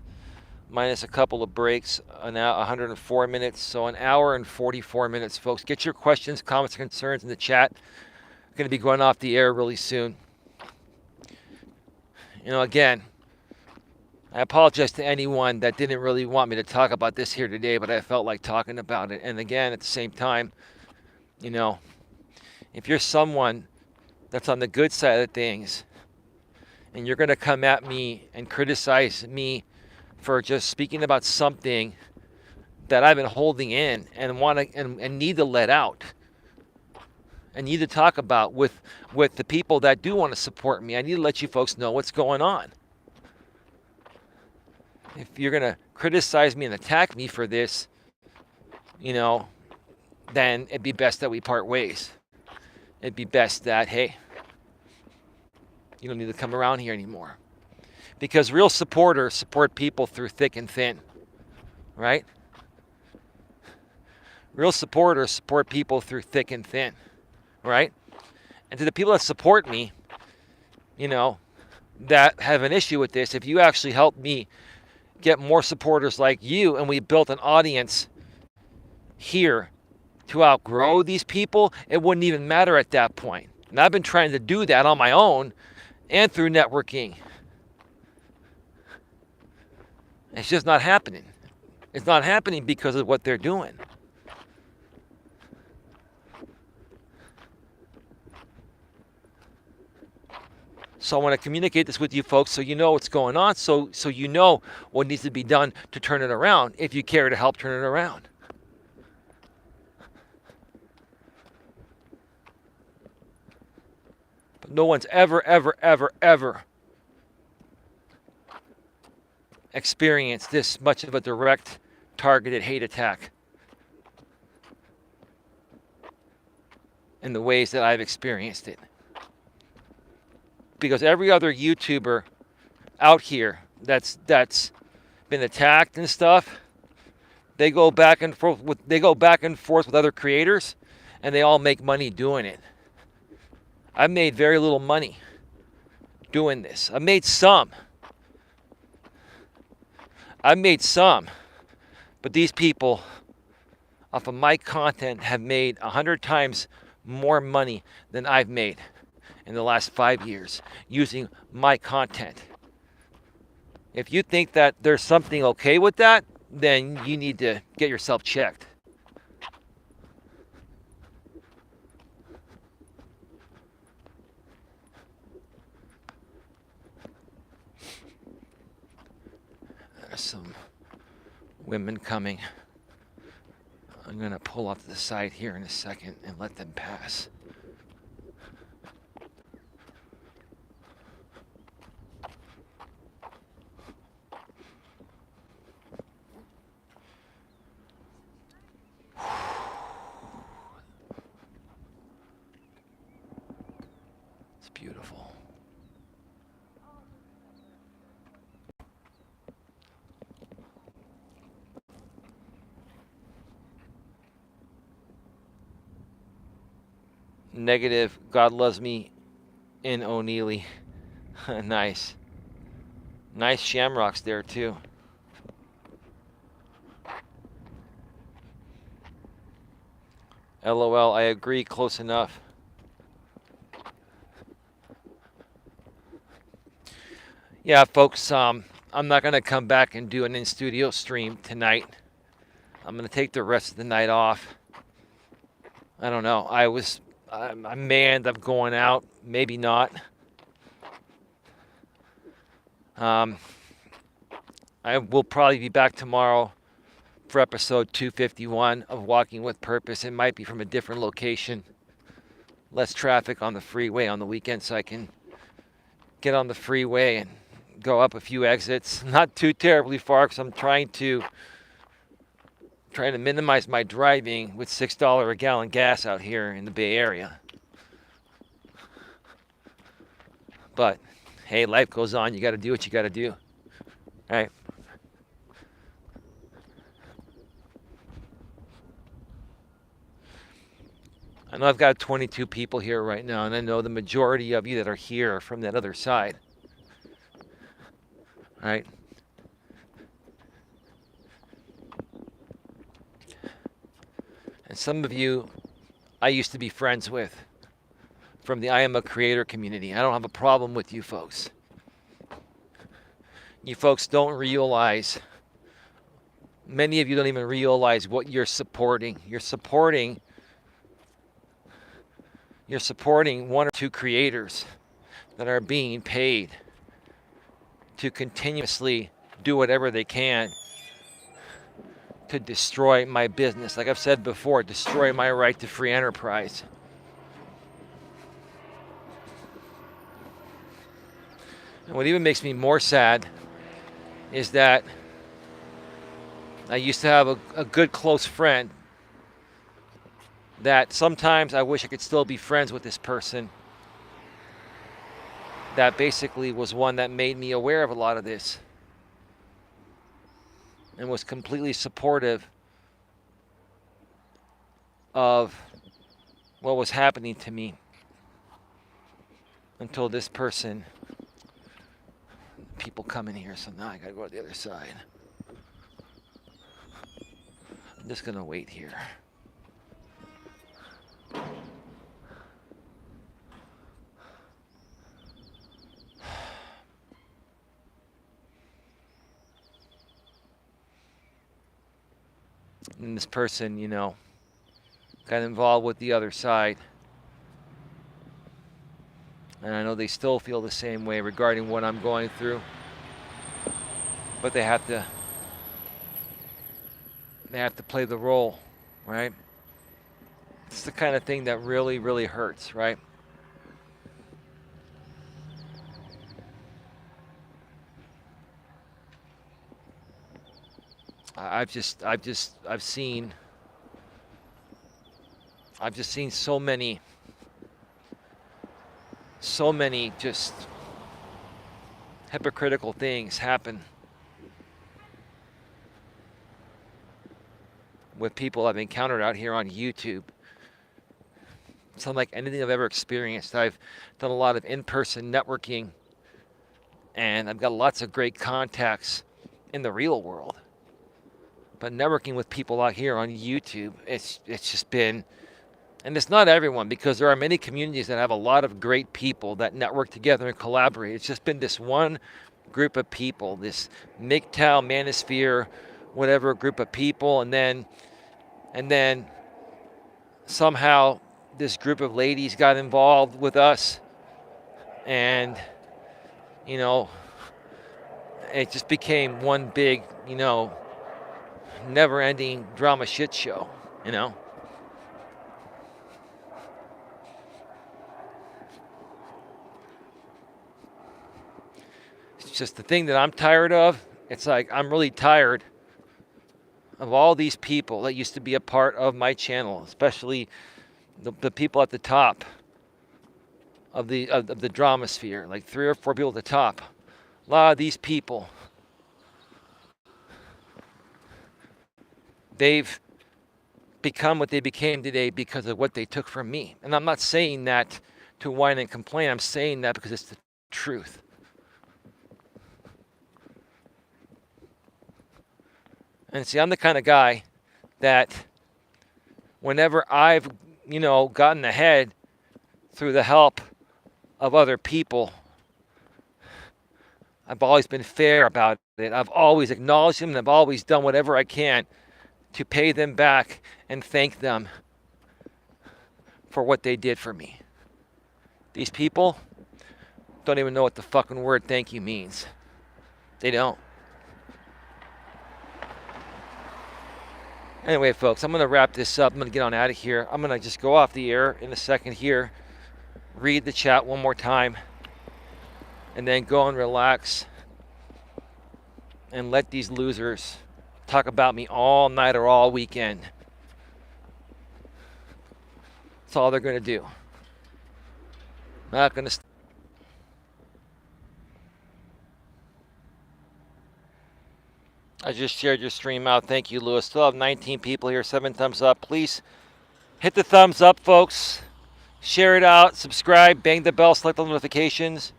minus a couple of breaks, 104 minutes. So an hour and 44 minutes, folks. Get your questions, comments, concerns in the chat. I'm going to be going off the air really soon. Again, I apologize to anyone that didn't really want me to talk about this here today, but I felt like talking about it. And again, at the same time, if you're someone that's on the good side of things and you're going to come at me and criticize me for just speaking about something that I've been holding in and want to and need to let out and need to talk about with the people that do want to support me. I need to let you folks know what's going on. If you're going to criticize me and attack me for this, then it'd be best that we part ways. It'd be best that, hey, you don't need to come around here anymore. Because real supporters support people through thick and thin, right? Real supporters support people through thick and thin, right? And to the people that support me, that have an issue with this, if you actually help me get more supporters like you, and we built an audience here to outgrow these people, it wouldn't even matter at that point. And I've been trying to do that on my own and through networking. It's just not happening. It's not happening because of what they're doing. So I want to communicate this with you folks so you know what's going on, so you know what needs to be done to turn it around if you care to help turn it around. But no one's ever experienced this much of a direct, targeted hate attack in the ways that I've experienced it. Because every other YouTuber out here that's been attacked and stuff, they go back and forth with other creators, and they all make money doing it. I've made very little money doing this. I've made some, but these people off of my content have made 100 times more money than I've made in the last 5 years using my content. If you think that there's something okay with that, then you need to get yourself checked. There's some women coming. I'm going to pull off to the side here in a second and let them pass. It's beautiful. Negative, God loves me in O'Neilly. Nice. Nice shamrocks there too. LOL, I agree, close enough. Yeah, folks, I'm not going to come back and do an in-studio stream tonight. I'm going to take the rest of the night off. I don't know. I'm manned. I'm going out. Maybe not. I will probably be back tomorrow for episode 251 of Walking with Purpose. It might be from a different location. Less traffic on the freeway on the weekend, so I can get on the freeway and go up a few exits. Not too terribly far, because I'm trying to minimize my driving with $6 a gallon gas out here in the Bay Area. But hey, life goes on. You got to do what you got to do. All right. I know I've got 22 people here right now, and I know the majority of you that are here are from that other side. All right. And some of you I used to be friends with from the I Am a Creator community. I don't have a problem with you folks. You folks don't realize, many of you don't even realize what you're supporting. You're supporting one or two creators that are being paid to continuously do whatever they can to destroy my business. Like I've said before, destroy my right to free enterprise. And what even makes me more sad is that I used to have a good close friend that sometimes I wish I could still be friends with this person. That basically was one that made me aware of a lot of this and was completely supportive of what was happening to me until this person, people come in here, so now I gotta go to the other side. I'm just gonna wait here. And this person, you know, got involved with the other side. And I know they still feel the same way regarding what I'm going through. But they have to play the role, right? It's the kind of thing that really, really hurts, right? I've seen so many just hypocritical things happen with people I've encountered out here on YouTube. It's unlike anything I've ever experienced. I've done a lot of in-person networking, and I've got lots of great contacts in the real world. But networking with people out here on YouTube, it's just been, and it's not everyone, because there are many communities that have a lot of great people that network together and collaborate. It's just been this one group of people, this MGTOW, Manosphere, whatever group of people, and then somehow this group of ladies got involved with us, and you know, it just became one big, you know, never-ending drama shit show, you know. It's just the thing that I'm tired of. It's like I'm really tired of all these people that used to be a part of my channel, especially the people at the top of the drama sphere, like 3 or 4 people at the top. A lot of these people, they've become what they became today because of what they took from me. And I'm not saying that to whine and complain. I'm saying that because it's the truth. And see, I'm the kind of guy that whenever I've, you know, gotten ahead through the help of other people, I've always been fair about it. I've always acknowledged them, and I've always done whatever I can to pay them back and thank them for what they did for me. These people don't even know what the fucking word thank you means. They don't. Anyway, folks, I'm going to wrap this up. I'm going to get on out of here. I'm going to just go off the air in a second here, read the chat one more time, and then go and relax and let these losers talk about me all night or all weekend. That's all they're going to do. Not going to. I just shared your stream out. Thank you, Lewis. Still have 19 people here. 7 thumbs up. Please hit the thumbs up, folks. Share it out. Subscribe. Bang the bell. Select the notifications.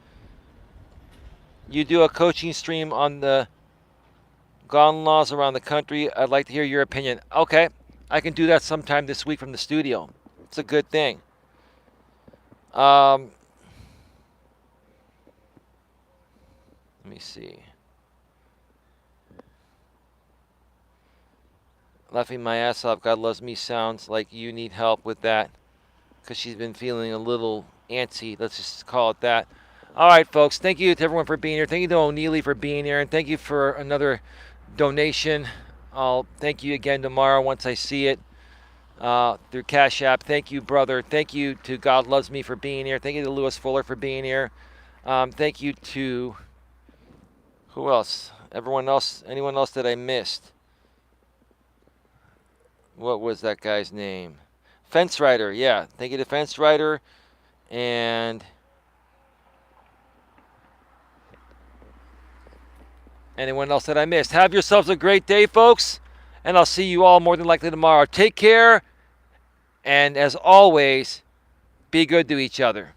You do a coaching stream on the gun laws around the country. I'd like to hear your opinion. Okay. I can do that sometime this week from the studio. It's a good thing. Let me see. Laughing my ass off. God loves me sounds like you need help with that, because she's been feeling a little antsy. Let's just call it that. All right, folks. Thank you to everyone for being here. Thank you to O'Neely for being here, and thank you for another donation. I'll thank you again tomorrow once I see it through Cash App. Thank you, brother. Thank you to God Loves Me for being here. Thank you to Lewis Fuller for being here. Thank you to who else? Everyone else? Anyone else that I missed? What was that guy's name? Fence Rider. Yeah. Thank you to Fence Rider. And anyone else that I missed. Have yourselves a great day, folks. And I'll see you all more than likely tomorrow. Take care. And as always, be good to each other.